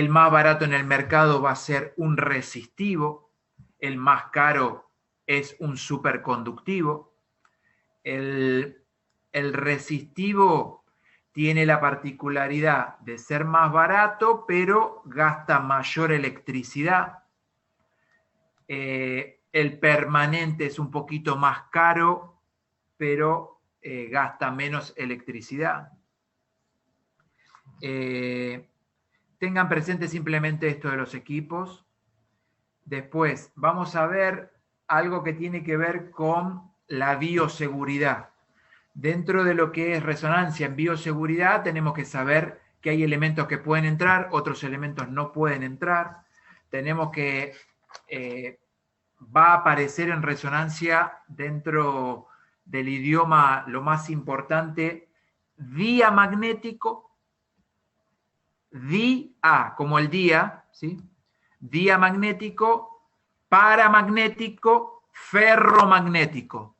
Speaker 1: más barato en el mercado va a ser un resistivo, el más caro es un superconductivo. El resistivo tiene la particularidad de ser más barato, pero gasta mayor electricidad. El permanente es un poquito más caro, pero gasta menos electricidad. Tengan presente simplemente esto de los equipos. Después vamos a ver algo que tiene que ver con la bioseguridad. Dentro de lo que es resonancia en bioseguridad tenemos que saber que hay elementos que pueden entrar, otros elementos no pueden entrar. Tenemos que va a aparecer en resonancia dentro del idioma lo más importante, diamagnético, como el día, ¿sí? Diamagnético, paramagnético, ferromagnético.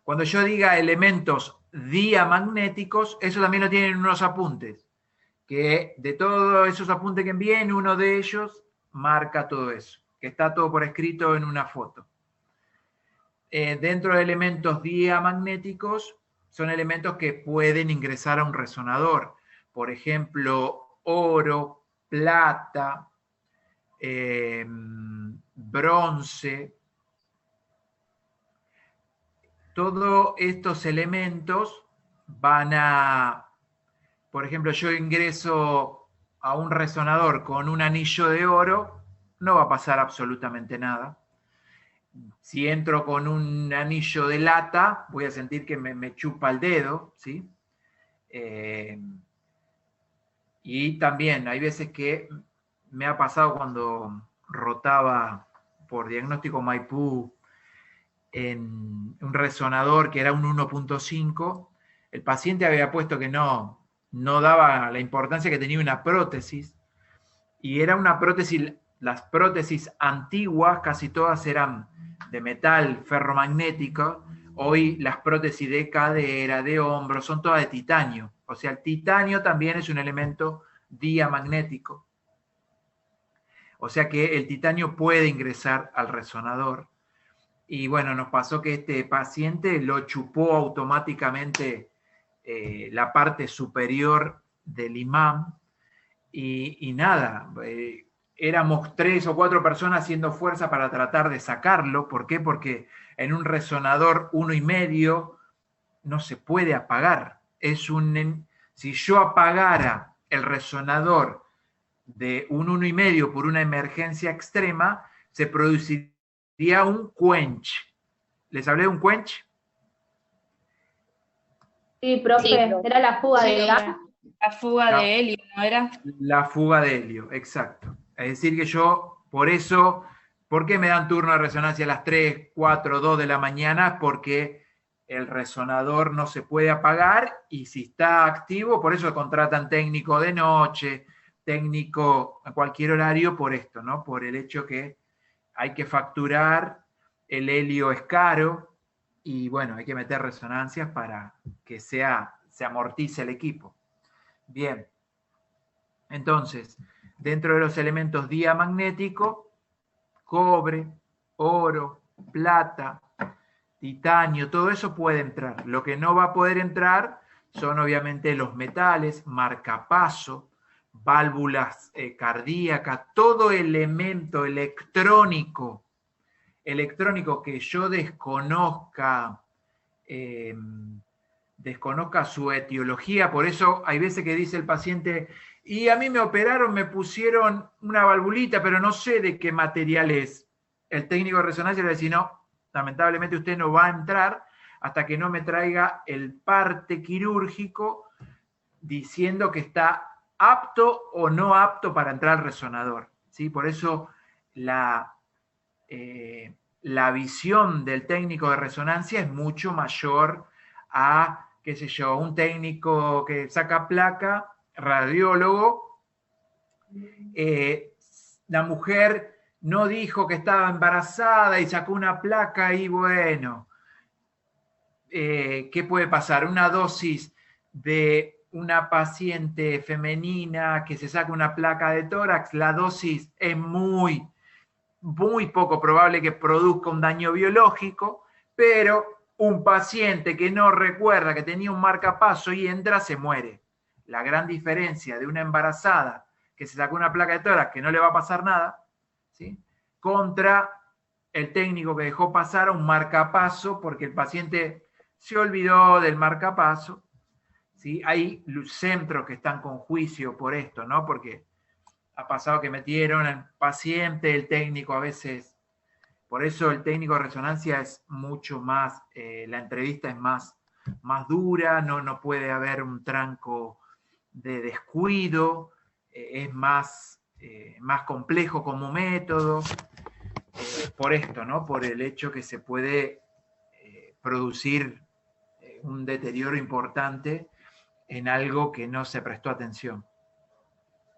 Speaker 1: Cuando yo diga elementos diamagnéticos, eso también lo tienen unos apuntes, que de todos esos apuntes que envíen, uno de ellos marca todo eso, que está todo por escrito en una foto. Dentro de elementos diamagnéticos, son elementos que pueden ingresar a un resonador. Por ejemplo, oro, plata, bronce. Todos estos elementos van a, por ejemplo, yo ingreso a un resonador con un anillo de oro, no va a pasar absolutamente nada. Si entro con un anillo de lata, voy a sentir que me chupa el dedo, ¿sí? Y también hay veces que me ha pasado cuando rotaba por Diagnóstico Maipú en un resonador que era un 1.5, el paciente había puesto que no daba la importancia que tenía una prótesis, y era una prótesis, las prótesis antiguas casi todas eran de metal ferromagnético. Hoy las prótesis de cadera, de hombro, son todas de titanio. O sea, el titanio también es un elemento diamagnético. O sea que el titanio puede ingresar al resonador. Y bueno, nos pasó que este paciente lo chupó automáticamente la parte superior del imán y nada, éramos 3 o 4 personas haciendo fuerza para tratar de sacarlo. ¿Por qué? Porque en un resonador 1,5 no se puede apagar. Si yo apagara el resonador de un 1,5 por una emergencia extrema, se produciría un quench. ¿Les hablé de un quench?
Speaker 5: Sí, profe,
Speaker 8: Sí, profe.
Speaker 5: era la fuga de gas.
Speaker 2: La fuga de helio, ¿no era?
Speaker 1: La fuga de helio, exacto. Es decir que yo, por eso, ¿por qué me dan turno de resonancia a las 3, 4, 2 de la mañana? Porque el resonador no se puede apagar y si está activo, por eso contratan técnico de noche, técnico a cualquier horario por esto, ¿no? Por el hecho que hay que facturar, el helio es caro y bueno, hay que meter resonancias para que se amortice el equipo. Bien, entonces, dentro de los elementos diamagnéticos, cobre, oro, plata, titanio, todo eso puede entrar. Lo que no va a poder entrar son obviamente los metales, marcapaso, válvulas cardíacas, todo elemento electrónico que yo desconozca su etiología. Por eso hay veces que dice el paciente, y a mí me operaron, me pusieron una valvulita, pero no sé de qué material es. El técnico de resonancia le dice, no, lamentablemente usted no va a entrar hasta que no me traiga el parte quirúrgico diciendo que está apto o no apto para entrar al resonador, ¿sí? Por eso la visión del técnico de resonancia es mucho mayor a, qué sé yo, un técnico que saca placa, radiólogo. La mujer no dijo que estaba embarazada y sacó una placa y bueno, ¿qué puede pasar? Una dosis de una paciente femenina que se saca una placa de tórax, la dosis es muy poco probable que produzca un daño biológico, pero un paciente que no recuerda que tenía un marcapaso y entra, se muere. La gran diferencia de una embarazada que se sacó una placa de tórax que no le va a pasar nada, ¿sí? Contra el técnico que dejó pasar a un marcapaso porque el paciente se olvidó del marcapaso, ¿sí? Hay centros que están con juicio por esto, ¿no? Porque ha pasado que metieron al paciente, el técnico a veces, por eso el técnico de resonancia es mucho más, la entrevista es más dura, no puede haber un tranco de descuido, es más complejo como método, por esto, ¿no? Por el hecho que se puede producir un deterioro importante en algo que no se prestó atención.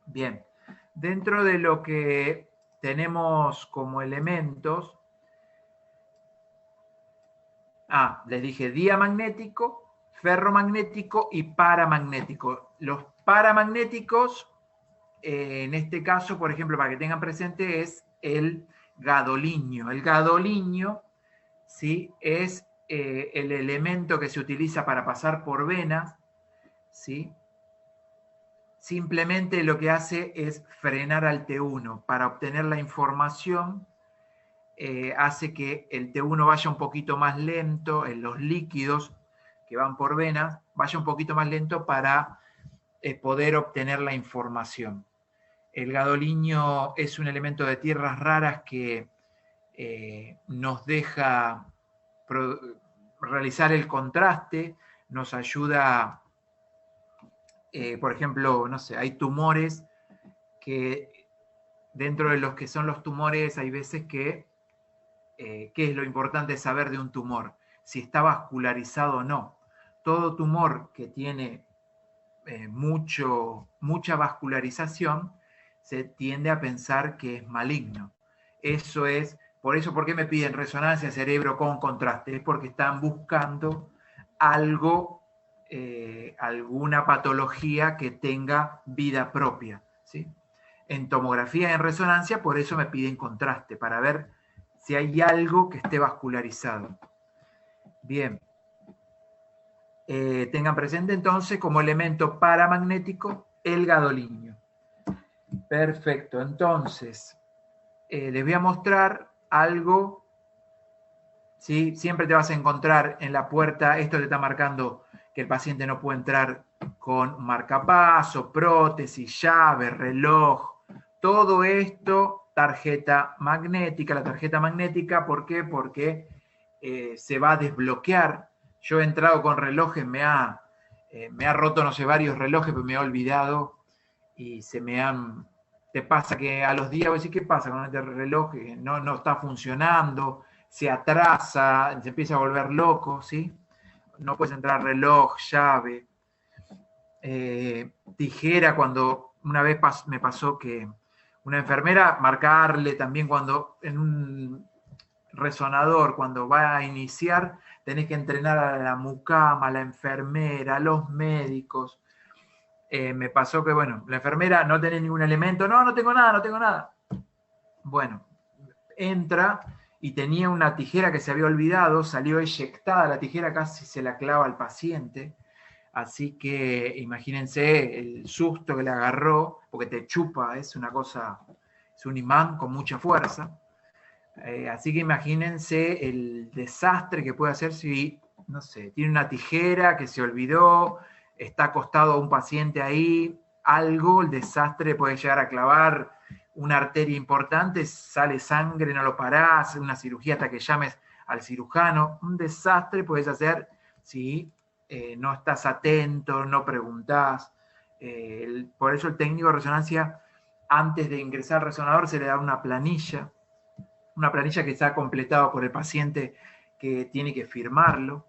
Speaker 1: Bien. Dentro de lo que tenemos como elementos, les dije diamagnético, ferromagnético y paramagnético. Los paramagnéticos, en este caso, por ejemplo, para que tengan presente, es el gadolinio. El gadolinio, ¿sí? Es el elemento que se utiliza para pasar por venas, ¿sí? Simplemente lo que hace es frenar al T1. Para obtener la información, hace que el T1 vaya un poquito más lento, en los líquidos que van por venas, vaya un poquito más lento para poder obtener la información. El gadolinio es un elemento de tierras raras que nos deja realizar el contraste, nos ayuda por ejemplo, no sé, hay tumores que dentro de los que son los tumores hay veces que, ¿qué es lo importante saber de un tumor? Si está vascularizado o no. Todo tumor que tiene mucha vascularización se tiende a pensar que es maligno. Eso es, por eso, ¿por qué me piden resonancia cerebro con contraste? Es porque están buscando algo, alguna patología que tenga vida propia, ¿sí? En tomografía y en resonancia, por eso me piden contraste, para ver si hay algo que esté vascularizado. Bien. Tengan presente entonces como elemento paramagnético el gadolinio. Perfecto, entonces les voy a mostrar algo, ¿sí? Siempre te vas a encontrar en la puerta, esto te está marcando que el paciente no puede entrar con marcapaso, prótesis, llave, reloj, todo esto, tarjeta magnética. La tarjeta magnética, ¿por qué? Porque se va a desbloquear. Yo he entrado con relojes, me ha roto, no sé, varios relojes, pero me he olvidado y se me han... Te pasa que a los días vos decís, ¿qué pasa con este reloj? Que no está funcionando, se atrasa, se empieza a volver loco, ¿sí? No puedes entrar reloj, llave, tijera. Cuando una vez me pasó que una enfermera, marcarle también cuando en un resonador, cuando va a iniciar, tenés que entrenar a la mucama, a la enfermera, a los médicos. Me pasó que, bueno, la enfermera no tenía ningún elemento. No tengo nada, no tengo nada. Bueno, entra y tenía una tijera que se había olvidado, salió eyectada la tijera, casi se la clava al paciente. Así que imagínense el susto que le agarró, porque te chupa, es una cosa, es un imán con mucha fuerza. Así que imagínense el desastre que puede hacer si, no sé, tiene una tijera que se olvidó, está acostado un paciente ahí, algo, el desastre puede llegar a clavar una arteria importante, sale sangre, no lo parás, una cirugía hasta que llames al cirujano. Un desastre puedes hacer si no estás atento, no preguntás. Por eso el técnico de resonancia, antes de ingresar al resonador, se le da una planilla que está completada por el paciente que tiene que firmarlo,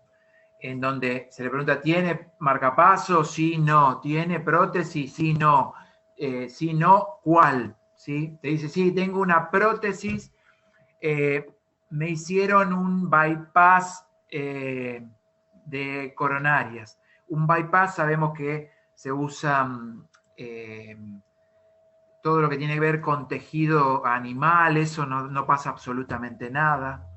Speaker 1: en donde se le pregunta, ¿tiene marcapaso? Sí, no. ¿Tiene prótesis? Sí, no. Sí, no, ¿cuál? ¿Sí? Te dice, sí, tengo una prótesis, me hicieron un bypass de coronarias. Un bypass sabemos que se usa todo lo que tiene que ver con tejido animal, eso no pasa absolutamente nada.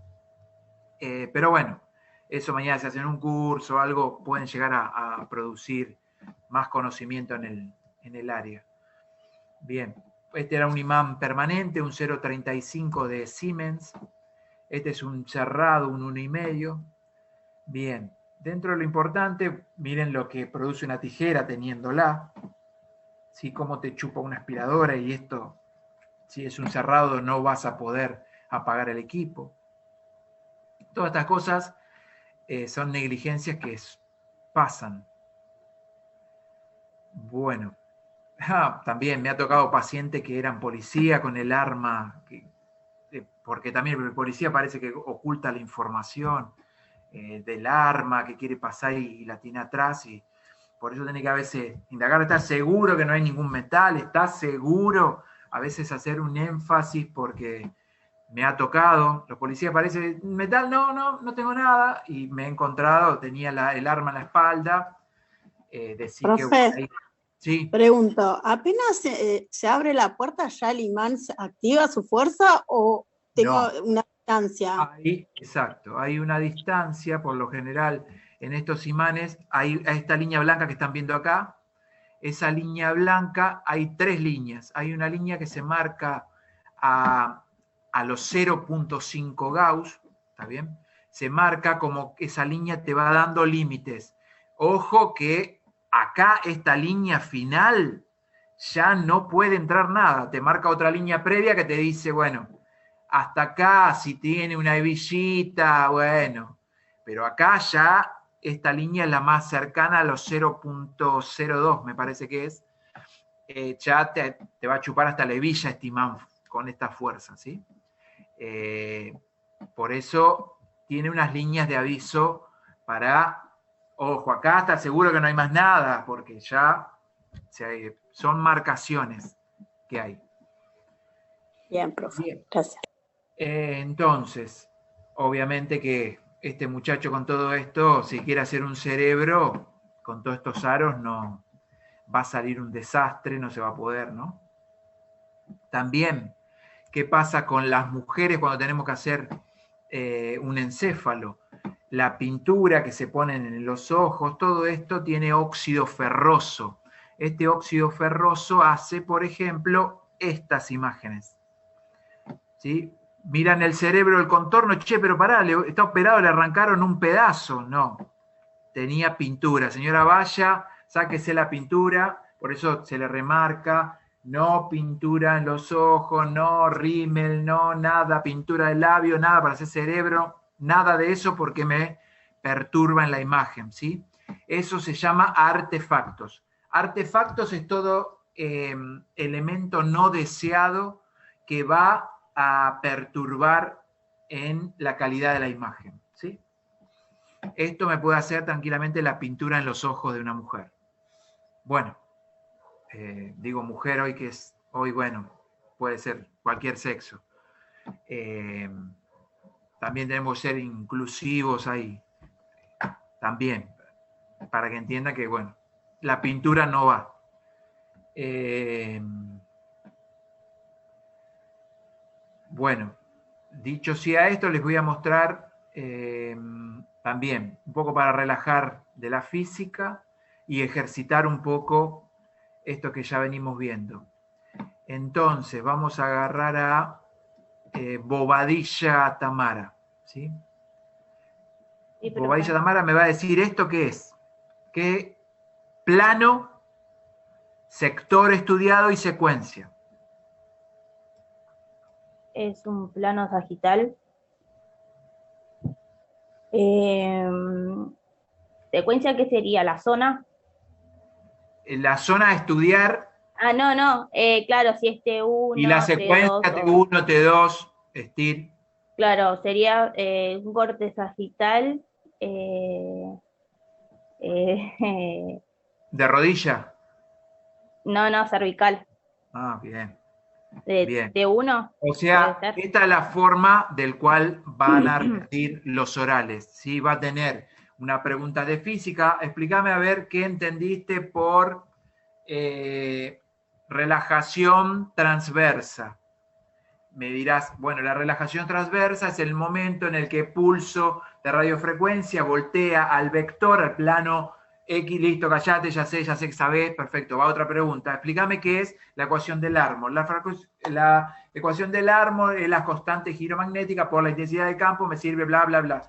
Speaker 1: Pero bueno, eso mañana se hace en un curso o algo, pueden llegar a producir más conocimiento en el área. Bien, este era un imán permanente, un 0.35 de Siemens. Este es un cerrado, un 1,5. Bien, dentro de lo importante, miren lo que produce una tijera teniéndola. ¿Sí? Cómo te chupa una aspiradora, y esto, si es un cerrado, no vas a poder apagar el equipo. Todas estas cosas son negligencias que pasan. Bueno, también me ha tocado pacientes que eran policía con el arma, porque también el policía parece que oculta la información del arma que quiere pasar y la tiene atrás, y por eso tiene que a veces indagar, ¿estás seguro que no hay ningún metal? ¿Estás seguro? A veces hacer un énfasis, porque me ha tocado, los policías parecen, metal, no tengo nada, y me he encontrado, tenía el arma en la espalda, decir que...
Speaker 6: Profe,
Speaker 1: sí.
Speaker 6: Pregunto, ¿apenas se abre la puerta ya el imán activa su fuerza o tengo una distancia?
Speaker 1: Exacto, hay una distancia, por lo general, en estos imanes, hay esta línea blanca que están viendo acá. Esa línea blanca, hay 3 líneas. Hay una línea que se marca a los 0.5 Gauss, ¿está bien? Se marca como que esa línea te va dando límites. Ojo que acá esta línea final ya no puede entrar nada. Te marca otra línea previa que te dice, bueno, hasta acá, si tiene una hebillita, bueno. Pero acá ya esta línea es la más cercana a los 0.02, me parece que es. Ya te va a chupar hasta la hebilla este imán con esta fuerza, ¿sí? Por eso tiene unas líneas de aviso para, ojo, acá está seguro que no hay más nada, porque ya son marcaciones que hay.
Speaker 6: Bien, profe.
Speaker 1: Bien.
Speaker 6: Gracias.
Speaker 1: Entonces, obviamente que este muchacho con todo esto, si quiere hacer un cerebro, con todos estos aros, no va a salir un desastre, no se va a poder, ¿no? También, ¿qué pasa con las mujeres cuando tenemos que hacer un encéfalo? La pintura que se ponen en los ojos, todo esto tiene óxido ferroso. Este óxido ferroso hace, por ejemplo, estas imágenes. ¿Sí? Miran el cerebro, el contorno, che, pero pará, está operado, le arrancaron un pedazo. No, tenía pintura. Señora, vaya, sáquese la pintura, por eso se le remarca, no pintura en los ojos, no rímel, no nada, pintura de labio, nada para hacer cerebro, nada de eso porque me perturba en la imagen, ¿sí? Eso se llama artefactos. Artefactos es todo elemento no deseado que va a perturbar en la calidad de la imagen, ¿sí? Esto me puede hacer tranquilamente la pintura en los ojos de una mujer. Bueno, digo mujer hoy que es, hoy bueno, puede ser cualquier sexo. También tenemos que ser inclusivos ahí, también, para que entiendan que, bueno, la pintura no va. Bueno, dicho sea esto, les voy a mostrar también un poco para relajar de la física y ejercitar un poco esto que ya venimos viendo. Entonces, vamos a agarrar a Bobadilla Tamara, ¿sí? Bobadilla Tamara me va a decir esto qué es. ¿Qué plano, sector estudiado y secuencia?
Speaker 7: Es un plano sagital. ¿Secuencia qué sería? ¿La zona?
Speaker 1: La zona a estudiar.
Speaker 7: Ah, no. Claro, si es T1,
Speaker 1: y la secuencia T1, T2, STIR.
Speaker 7: Claro, sería un corte sagital.
Speaker 1: ¿De rodilla?
Speaker 7: No, cervical.
Speaker 1: Ah, bien.
Speaker 7: Bien. T1.
Speaker 1: O sea, esta es la forma del cual van a repetir los orales, ¿sí? Va a tener una pregunta de física. Explícame a ver qué entendiste por relajación transversa. Me dirás, bueno, la relajación transversa es el momento en el que pulso de radiofrecuencia voltea al vector, al plano X, listo, callate, ya sé que sabés, perfecto, va otra pregunta. Explícame qué es la ecuación del Larmor. La ecuación del Larmor es la constante giromagnética por la intensidad del campo, me sirve bla, bla, bla.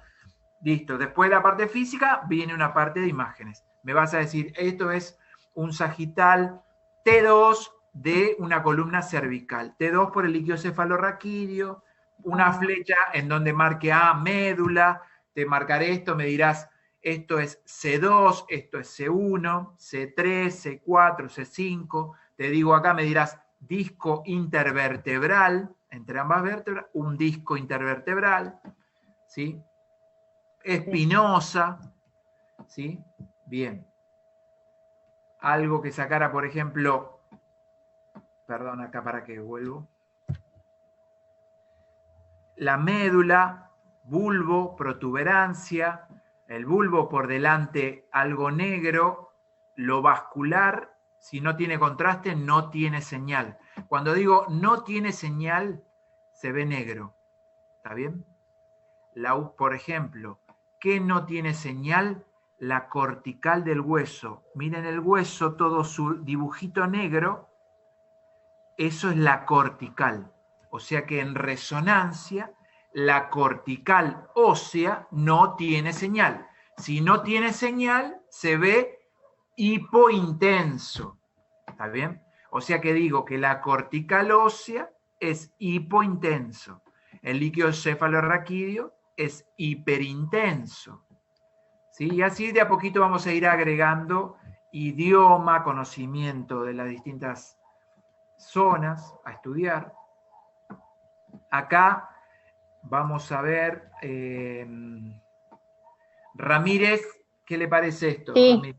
Speaker 1: Listo, después de la parte física viene una parte de imágenes. Me vas a decir, esto es un sagital T2 de una columna cervical. T2 por el líquido cefalorraquídeo, una flecha en donde marque A, médula, te marcaré esto, me dirás, esto es C2, esto es C1, C3, C4, C5. Te digo acá, me dirás disco intervertebral, entre ambas vértebras, un disco intervertebral, ¿sí? Espinosa, ¿sí? Bien. Algo que sacara, por ejemplo, perdón, acá para que vuelvo. La médula, bulbo, protuberancia, el bulbo por delante algo negro, lo vascular, si no tiene contraste, no tiene señal. Cuando digo no tiene señal, se ve negro. ¿Está bien? Por ejemplo, ¿qué no tiene señal? La cortical del hueso. Miren el hueso, todo su dibujito negro, eso es la cortical. O sea que en resonancia, la cortical ósea no tiene señal. Si no tiene señal, se ve hipointenso. ¿Está bien? O sea que digo que la cortical ósea es hipointenso. El líquido cefalorraquídeo es hiperintenso. ¿sí? Y así de a poquito vamos a ir agregando idioma, conocimiento de las distintas zonas a estudiar. Acá vamos a ver, Ramírez, ¿qué le parece esto?
Speaker 9: Sí.
Speaker 1: Ramírez?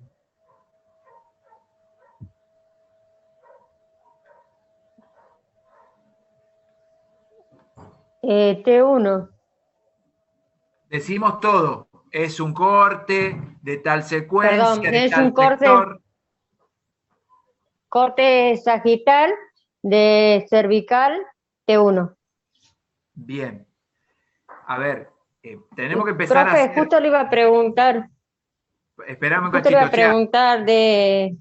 Speaker 9: T1.
Speaker 1: Decimos todo. Es un corte de tal secuencia,
Speaker 9: Perdón,
Speaker 1: de
Speaker 9: es
Speaker 1: tal
Speaker 9: un corte,
Speaker 1: sector.
Speaker 9: corte sagital de cervical T1.
Speaker 1: Bien. A ver, tenemos que empezar a
Speaker 9: Profe,
Speaker 1: hacer...
Speaker 9: justo le iba a preguntar.
Speaker 1: Esperame un
Speaker 9: Justo le iba
Speaker 1: cachito,
Speaker 9: a preguntar de...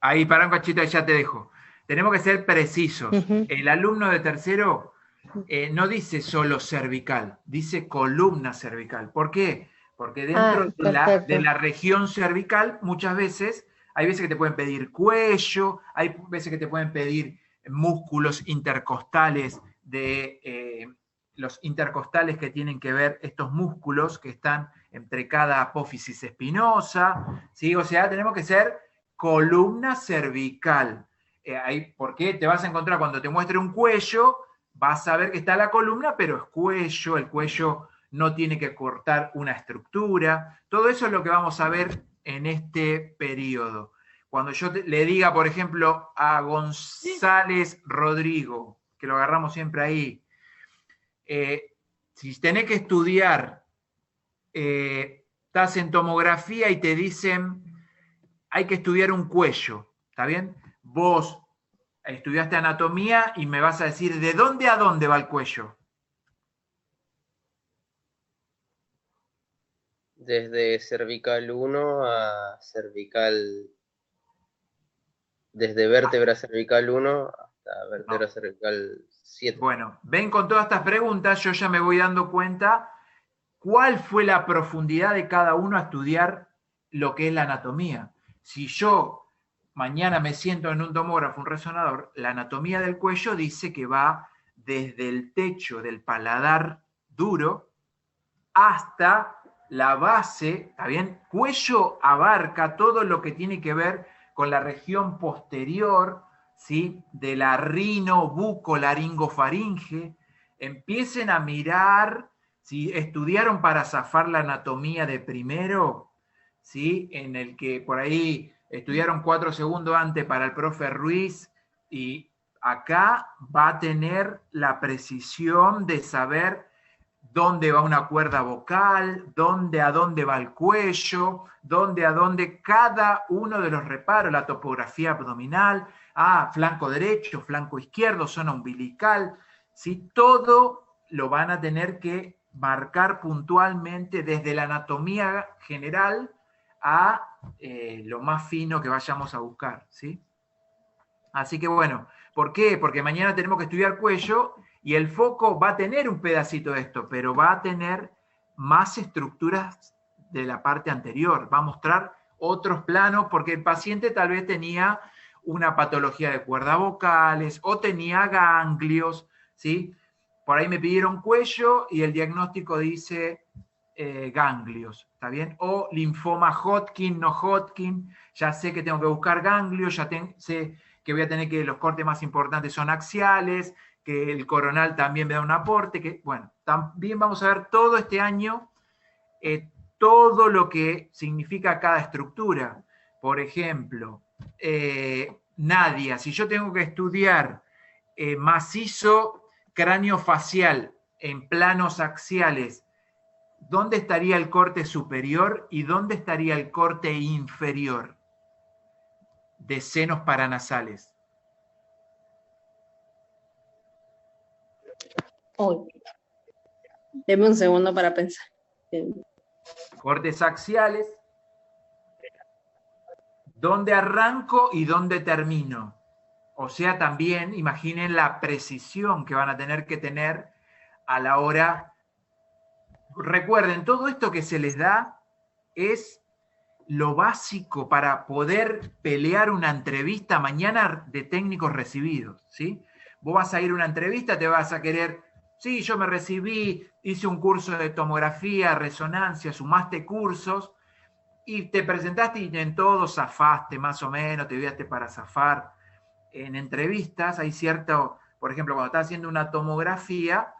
Speaker 1: Ahí, para un cachito y ya te dejo. Tenemos que ser precisos. El alumno de tercero no dice solo cervical, dice columna cervical. ¿Por qué? Porque dentro de la región cervical, muchas veces, hay veces que te pueden pedir cuello, hay veces que te pueden pedir músculos intercostales, los intercostales que tienen que ver estos músculos que están entre cada apófisis espinosa, ¿sí? O sea, tenemos que ser columna cervical. ¿Por qué? Te vas a encontrar cuando te muestre un cuello, vas a ver que está la columna, pero es cuello, el cuello no tiene que cortar una estructura. Todo eso es lo que vamos a ver en este periodo. Cuando yo le diga, por ejemplo, a González Rodrigo, que lo agarramos siempre ahí, si tenés que estudiar, estás en tomografía y te dicen, hay que estudiar un cuello, ¿está bien? Vos estudiaste anatomía y me vas a decir, ¿de dónde a dónde va el cuello?
Speaker 4: Desde cervical 1 a cervical... Desde vértebra cervical 1 hasta vértebra cervical 7.
Speaker 1: Bueno, ven con todas estas preguntas, yo ya me voy dando cuenta cuál fue la profundidad de cada uno a estudiar lo que es la anatomía. Si yo mañana me siento en un tomógrafo, un resonador, la anatomía del cuello dice que va desde el techo del paladar duro hasta la base, ¿está bien? Cuello abarca todo lo que tiene que ver con la región posterior, ¿sí? De la rino-buco-laringofaringe. Empiecen a mirar, si estudiaron para zafar la anatomía de primero, ¿sí? En el que por ahí estudiaron 4 segundos antes para el profe Ruiz, y acá va a tener la precisión de saber dónde va una cuerda vocal, a dónde va el cuello, a dónde cada uno de los reparos, la topografía abdominal, flanco derecho, flanco izquierdo, zona umbilical, ¿sí? Todo lo van a tener que marcar puntualmente desde la anatomía general a lo más fino que vayamos a buscar, ¿sí? Así que bueno, ¿por qué? Porque mañana tenemos que estudiar cuello y el foco va a tener un pedacito de esto, pero va a tener más estructuras de la parte anterior, va a mostrar otros planos, porque el paciente tal vez tenía una patología de cuerdas vocales o tenía ganglios, ¿sí? Por ahí me pidieron cuello y el diagnóstico dice ganglios, ¿está bien? O linfoma Hodgkin, no Hodgkin, ya sé que tengo que buscar ganglios, ya sé que voy a tener que los cortes más importantes son axiales, que el coronal también me da un aporte, que bueno, también vamos a ver todo este año, todo lo que significa cada estructura. Por ejemplo, Nadia, si yo tengo que estudiar macizo craneofacial en planos axiales, ¿dónde estaría el corte superior y dónde estaría el corte inferior de senos paranasales?
Speaker 6: Deme un segundo para pensar.
Speaker 1: Cortes axiales, ¿dónde arranco y dónde termino? O sea, también imaginen la precisión que van a tener a la hora. Recuerden, todo esto que se les da es lo básico para poder pelear una entrevista mañana de técnicos recibidos, ¿sí? Vos vas a ir a una entrevista, te vas a querer Sí, yo me recibí, hice un curso de tomografía, resonancia, sumaste cursos y te presentaste y en todo zafaste más o menos, te viaste para zafar. En entrevistas hay cierto, por ejemplo, cuando estás haciendo una tomografía,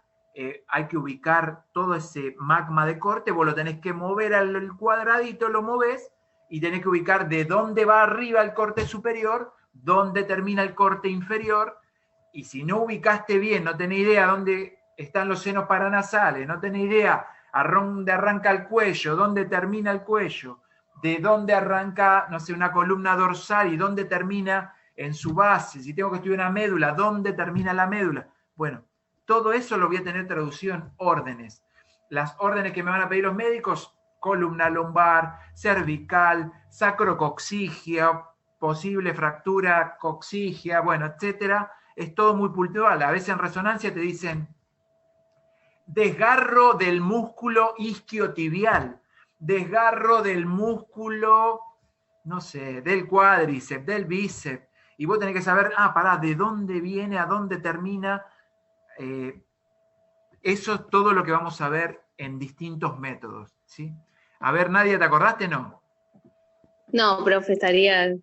Speaker 1: hay que ubicar todo ese magma de corte, vos lo tenés que mover al cuadradito, lo movés y tenés que ubicar de dónde va arriba el corte superior, dónde termina el corte inferior, y si no ubicaste bien, no tenés idea dónde están los senos paranasales, no tenés idea a dónde arranca el cuello, dónde termina el cuello, de dónde arranca, no sé, una columna dorsal y dónde termina en su base, si tengo que estudiar una médula, dónde termina la médula. Bueno, todo eso lo voy a tener traducido en órdenes. Las órdenes que me van a pedir los médicos: columna lumbar, cervical, sacrocoxigia, posible fractura coxigia, bueno, etcétera. Es todo muy puntual. A veces en resonancia te dicen desgarro del músculo isquiotibial, desgarro del músculo, no sé, del cuádriceps, del bíceps, y vos tenés que saber, pará, de dónde viene, a dónde termina. Eso es todo lo que vamos a ver en distintos métodos, ¿sí? A ver, Nadia, ¿te acordaste? No.
Speaker 8: No, profe, estaría...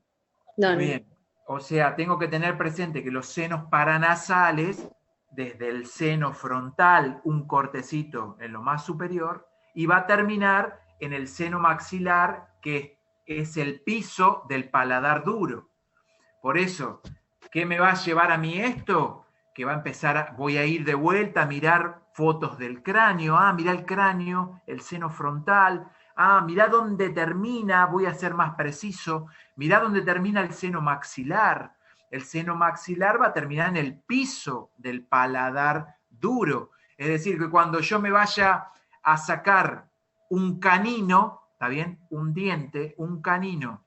Speaker 8: No,
Speaker 1: Bien. O sea, tengo que tener presente que los senos paranasales, desde el seno frontal, un cortecito en lo más superior, y va a terminar en el seno maxilar, que es el piso del paladar duro. Por eso, ¿qué me va a llevar a mí esto? Que va a empezar, voy a ir de vuelta a mirar fotos del cráneo. Mirá el cráneo, el seno frontal. Mirá dónde termina, voy a ser más preciso. Mirá dónde termina el seno maxilar. El seno maxilar va a terminar en el piso del paladar duro. Es decir, que cuando yo me vaya a sacar un canino, ¿está bien? Un diente, un canino.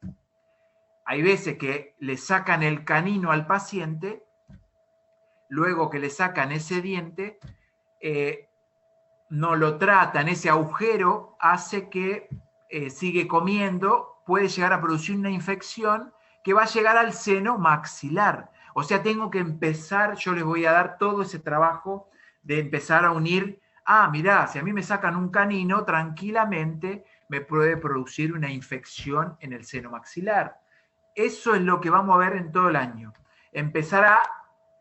Speaker 1: Hay veces que le sacan el canino al paciente, luego que le sacan ese diente, no lo tratan, ese agujero hace que sigue comiendo, puede llegar a producir una infección que va a llegar al seno maxilar. O sea, tengo que empezar, yo les voy a dar todo ese trabajo de empezar a unir, mirá, si a mí me sacan un canino, tranquilamente me puede producir una infección en el seno maxilar. Eso es lo que vamos a ver en todo el año. Empezar a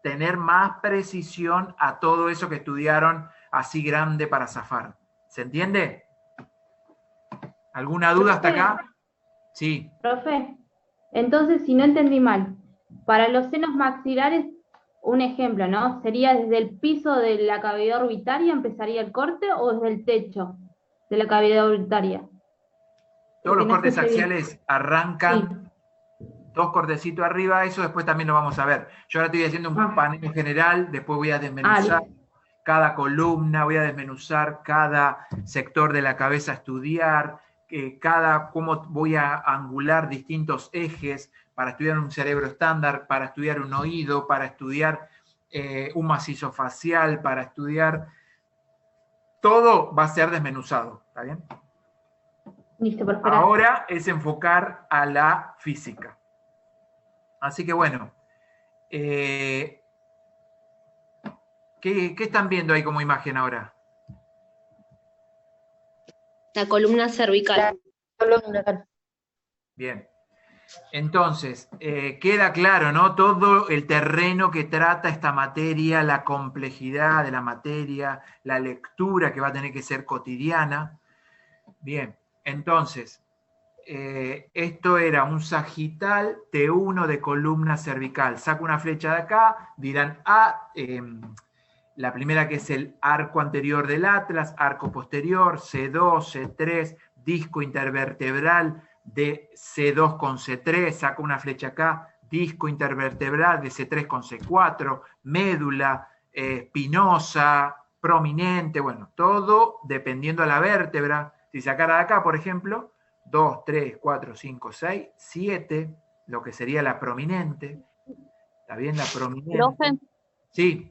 Speaker 1: tener más precisión a todo eso que estudiaron así grande para zafar. ¿Se entiende? ¿Alguna duda hasta acá? Sí.
Speaker 5: Profe, entonces, si no entendí mal, para los senos maxilares, un ejemplo, ¿no? ¿Sería desde el piso de la cavidad orbitaria empezaría el corte o desde el techo de la cavidad orbitaria?
Speaker 1: Todos los cortes axiales arrancan, dos cortecitos arriba, eso después también lo vamos a ver. Yo ahora estoy haciendo un paneo general, después voy a desmenuzar cada columna, voy a desmenuzar cada sector de la cabeza a estudiar, cómo voy a angular distintos ejes para estudiar un cerebro estándar, para estudiar un oído, para estudiar un macizo facial, para estudiar... Todo va a ser desmenuzado, ¿está bien?
Speaker 5: Listo, perfecto.
Speaker 1: Ahora es enfocar a la física. Así que bueno, ¿qué están viendo ahí como imagen ahora?
Speaker 8: La columna cervical.
Speaker 1: Bien. Entonces, queda claro, ¿no? Todo el terreno que trata esta materia, la complejidad de la materia, la lectura que va a tener que ser cotidiana. Bien, entonces, esto era un sagital T1 de columna cervical. Saco una flecha de acá, dirán, la primera que es el arco anterior del atlas, arco posterior, C2, C3, disco intervertebral de C2 con C3, saco una flecha acá, disco intervertebral de C3 con C4, médula, espinosa, prominente, bueno, todo dependiendo de la vértebra. Si sacara de acá, por ejemplo, 2, 3, 4, 5, 6, 7, lo que sería la prominente. ¿Está bien la prominente?
Speaker 8: Profe.
Speaker 1: Sí.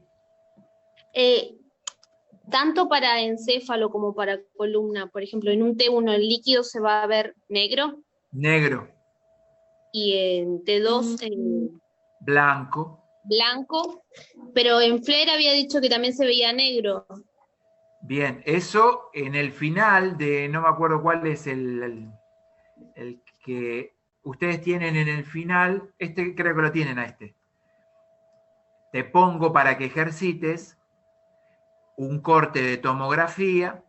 Speaker 8: Tanto para encéfalo como para columna, por ejemplo, en un T1 el líquido se va a ver negro.
Speaker 1: Negro.
Speaker 8: Y en T2
Speaker 1: blanco.
Speaker 8: blanco, pero en FLAIR había dicho que también se veía negro.
Speaker 1: Bien, eso en el final de, no me acuerdo cuál es el que ustedes tienen en el final, este creo que lo tienen a este. Te pongo para que ejercites un corte de tomografía,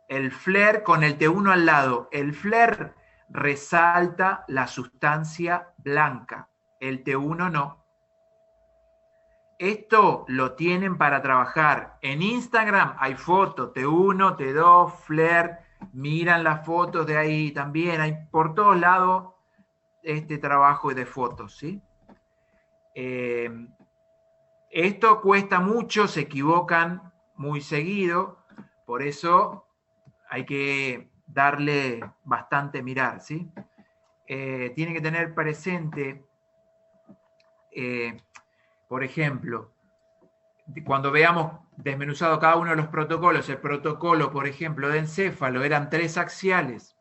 Speaker 1: el FLAIR con el T1 al lado. El FLAIR resalta la sustancia blanca, el T1 no. Esto lo tienen para trabajar. En Instagram hay fotos, T1, T2, FLAIR, miran las fotos de ahí también, hay por todos lados este trabajo de fotos, ¿sí? Esto cuesta mucho, se equivocan muy seguido, por eso hay que darle bastante mirar, ¿sí? Tiene que tener presente, por ejemplo, cuando veamos desmenuzado cada uno de los protocolos, el protocolo, por ejemplo, de encéfalo, eran 3 axiales,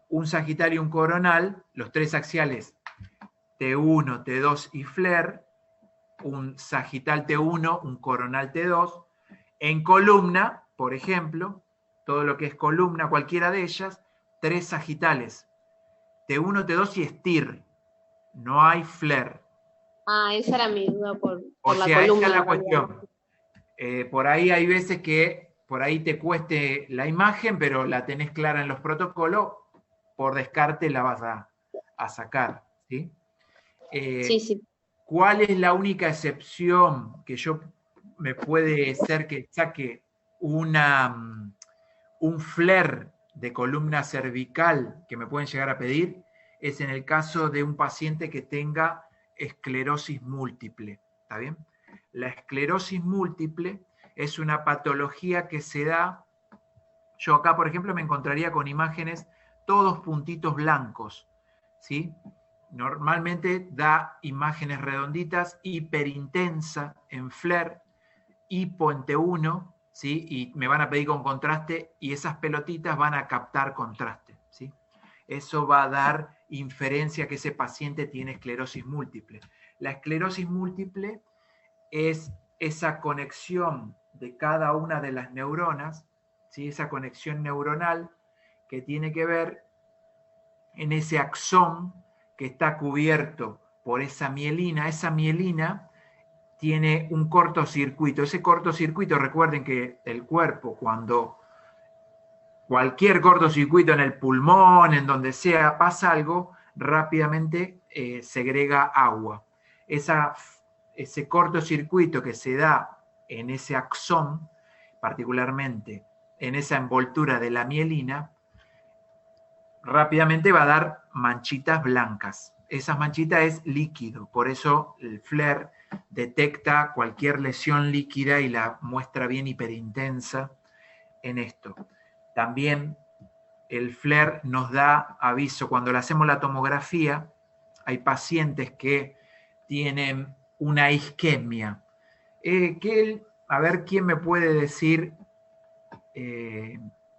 Speaker 1: un sagital y un coronal, los 3 axiales T1, T2 y FLAIR, un sagital T1, un coronal T2. En columna, por ejemplo, todo lo que es columna, cualquiera de ellas, 3 sagitales, T1, T2 y STIR. No hay FLAIR.
Speaker 8: Ah, esa era mi duda por
Speaker 1: O
Speaker 8: la
Speaker 1: sea,
Speaker 8: columna.
Speaker 1: esa es la cuestión. Por ahí hay veces que por ahí te cueste la imagen, pero la tenés clara en los protocolos, por descarte la vas a sacar, ¿sí?
Speaker 8: Sí, sí.
Speaker 1: ¿Cuál es la única excepción que me puede ser que saque un FLAIR de columna cervical que me pueden llegar a pedir? Es en el caso de un paciente que tenga esclerosis múltiple, ¿está bien? La esclerosis múltiple es una patología que se da, yo acá por ejemplo me encontraría con imágenes todos puntitos blancos, ¿sí? Normalmente da imágenes redonditas, hiperintensa en FLAIR, hipo en T1, ¿sí? Y me van a pedir con contraste y esas pelotitas van a captar contraste, ¿sí? Eso va a dar inferencia que ese paciente tiene esclerosis múltiple. La esclerosis múltiple es esa conexión de cada una de las neuronas, ¿sí? Esa conexión neuronal que tiene que ver en ese axón que está cubierto por esa mielina. Esa mielina tiene un cortocircuito. Ese cortocircuito, recuerden que el cuerpo, cuando cualquier cortocircuito en el pulmón, en donde sea, pasa algo, rápidamente segrega agua. Ese cortocircuito que se da en ese axón, particularmente en esa envoltura de la mielina, rápidamente va a dar manchitas blancas. Esas manchitas es líquido, por eso el FLAIR detecta cualquier lesión líquida y la muestra bien hiperintensa en esto. También el FLAIR nos da aviso. Cuando le hacemos la tomografía, hay pacientes que tienen una isquemia. A ver, ¿quién me puede decir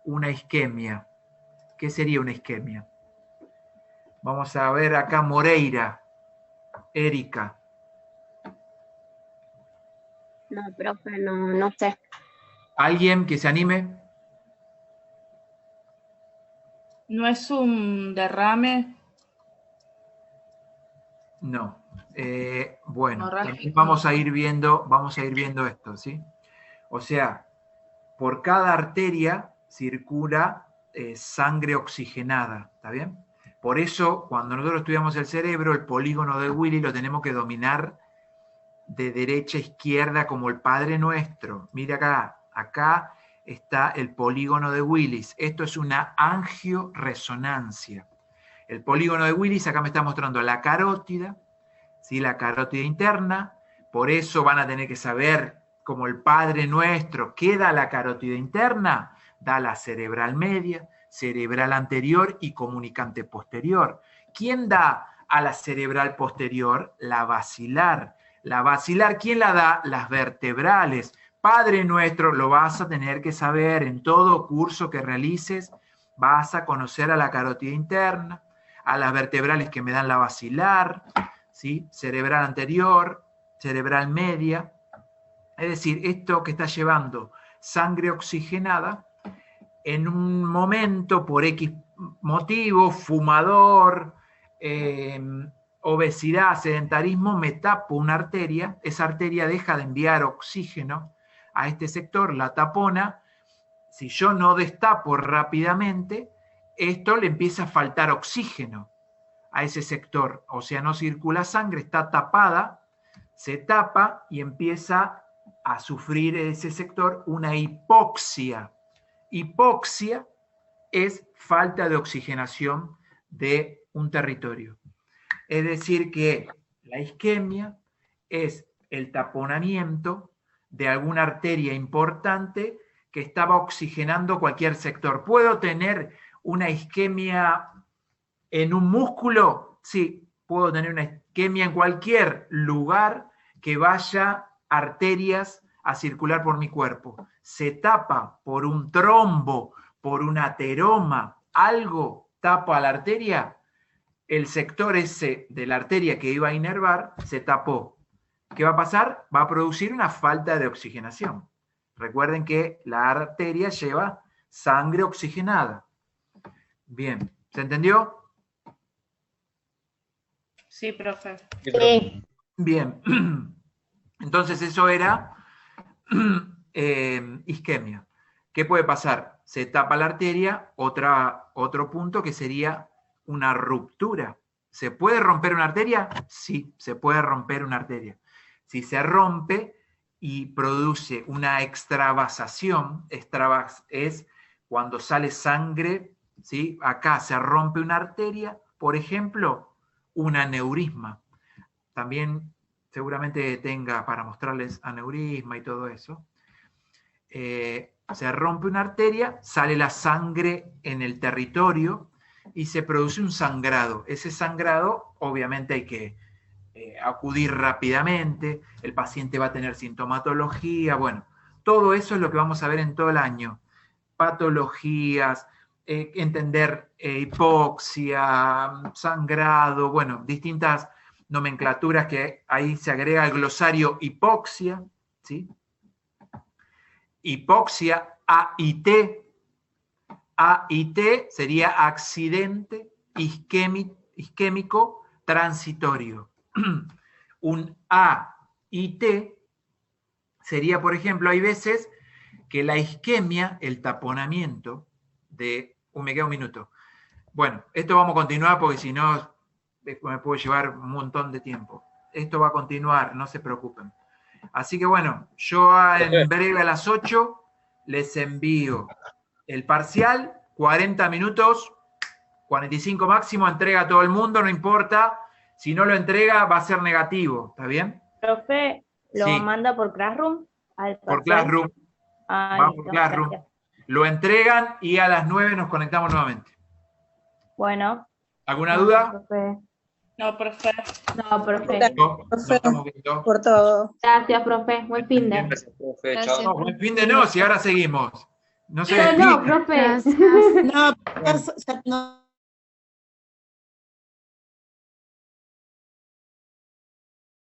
Speaker 1: una isquemia? ¿Qué sería una isquemia? Vamos a ver acá Moreira, Erika.
Speaker 10: No, profe, no sé.
Speaker 1: ¿Alguien que se anime?
Speaker 2: ¿No es un derrame?
Speaker 1: No. Bueno,
Speaker 2: Hemorrágico.
Speaker 1: vamos a ir viendo esto, ¿sí? O sea, por cada arteria circula sangre oxigenada, ¿está bien? Por eso, cuando nosotros estudiamos el cerebro, el polígono de Willis lo tenemos que dominar de derecha a izquierda como el Padre Nuestro. Mira acá está el polígono de Willis. Esto es una angioresonancia. El polígono de Willis, acá me está mostrando la carótida, ¿sí? La carótida interna. Por eso van a tener que saber, como el Padre Nuestro, ¿qué da la carótida interna? Da la cerebral media, cerebral anterior y comunicante posterior. ¿Quién da a la cerebral posterior? La basilar. La basilar, ¿quién la da? Las vertebrales. Padre Nuestro, lo vas a tener que saber en todo curso que realices. Vas a conocer a la carótida interna, a las vertebrales que me dan la basilar, ¿sí? Cerebral anterior, cerebral media. Es decir, esto que está llevando sangre oxigenada, en un momento, por X motivo, fumador, obesidad, sedentarismo, me tapo una arteria, esa arteria deja de enviar oxígeno a este sector, la tapona. Si yo no destapo rápidamente, esto le empieza a faltar oxígeno a ese sector, o sea, no circula sangre, está tapada, se tapa y empieza a sufrir ese sector una hipoxia. Hipoxia es falta de oxigenación de un territorio. Es decir que la isquemia es el taponamiento de alguna arteria importante que estaba oxigenando cualquier sector. ¿Puedo tener una isquemia en un músculo? Sí, puedo tener una isquemia en cualquier lugar que vaya arterias a circular por mi cuerpo. Se tapa por un trombo, por un ateroma, algo tapa la arteria, el sector ese de la arteria que iba a inervar se tapó. ¿Qué va a pasar? Va a producir una falta de oxigenación. Recuerden que la arteria lleva sangre oxigenada. Bien, ¿se entendió?
Speaker 2: Sí, profe.
Speaker 9: Sí.
Speaker 1: Bien, entonces eso era isquemia. ¿Qué puede pasar? Se tapa la arteria, otro punto que sería una ruptura. ¿Se puede romper una arteria? Sí, se puede romper una arteria. Si se rompe y produce una extravasación, es cuando sale sangre, ¿sí? Acá se rompe una arteria, por ejemplo, un aneurisma. También seguramente tenga para mostrarles aneurisma y todo eso. Se rompe una arteria, sale la sangre en el territorio y se produce un sangrado. Ese sangrado, obviamente, hay que acudir rápidamente, el paciente va a tener sintomatología, bueno, todo eso es lo que vamos a ver en todo el año. Patologías, entender hipoxia, sangrado, bueno, distintas nomenclaturas que ahí se agrega al glosario hipoxia, ¿sí? Hipoxia, AIT. AIT sería accidente isquémico transitorio. Un AIT sería, por ejemplo, hay veces que la isquemia, el taponamiento de... me queda un minuto. Bueno, esto vamos a continuar porque si no me puede llevar un montón de tiempo. Esto va a continuar, no se preocupen. Así que bueno, yo en breve a las 8 les envío el parcial, 40 minutos, 45 máximo, entrega a todo el mundo, no importa. Si no lo entrega, va a ser negativo, ¿está bien?
Speaker 7: Profe, ¿lo
Speaker 1: Sí.
Speaker 7: manda por Classroom?
Speaker 1: Por Classroom. Va por Classroom.
Speaker 7: Gracias.
Speaker 1: Lo entregan y a las 9 nos conectamos nuevamente.
Speaker 7: Bueno.
Speaker 1: ¿Alguna duda?
Speaker 7: Profe.
Speaker 2: No, profe.
Speaker 5: No, profe.
Speaker 1: Nos estamos viendo.
Speaker 6: Por todo.
Speaker 5: Gracias, profe. Buen fin de.
Speaker 3: Gracias, profe.
Speaker 8: Gracias.
Speaker 3: Chao.
Speaker 1: No, buen fin de no, si ahora seguimos. No se
Speaker 5: No,
Speaker 1: despiden.
Speaker 5: profe.
Speaker 6: No, no.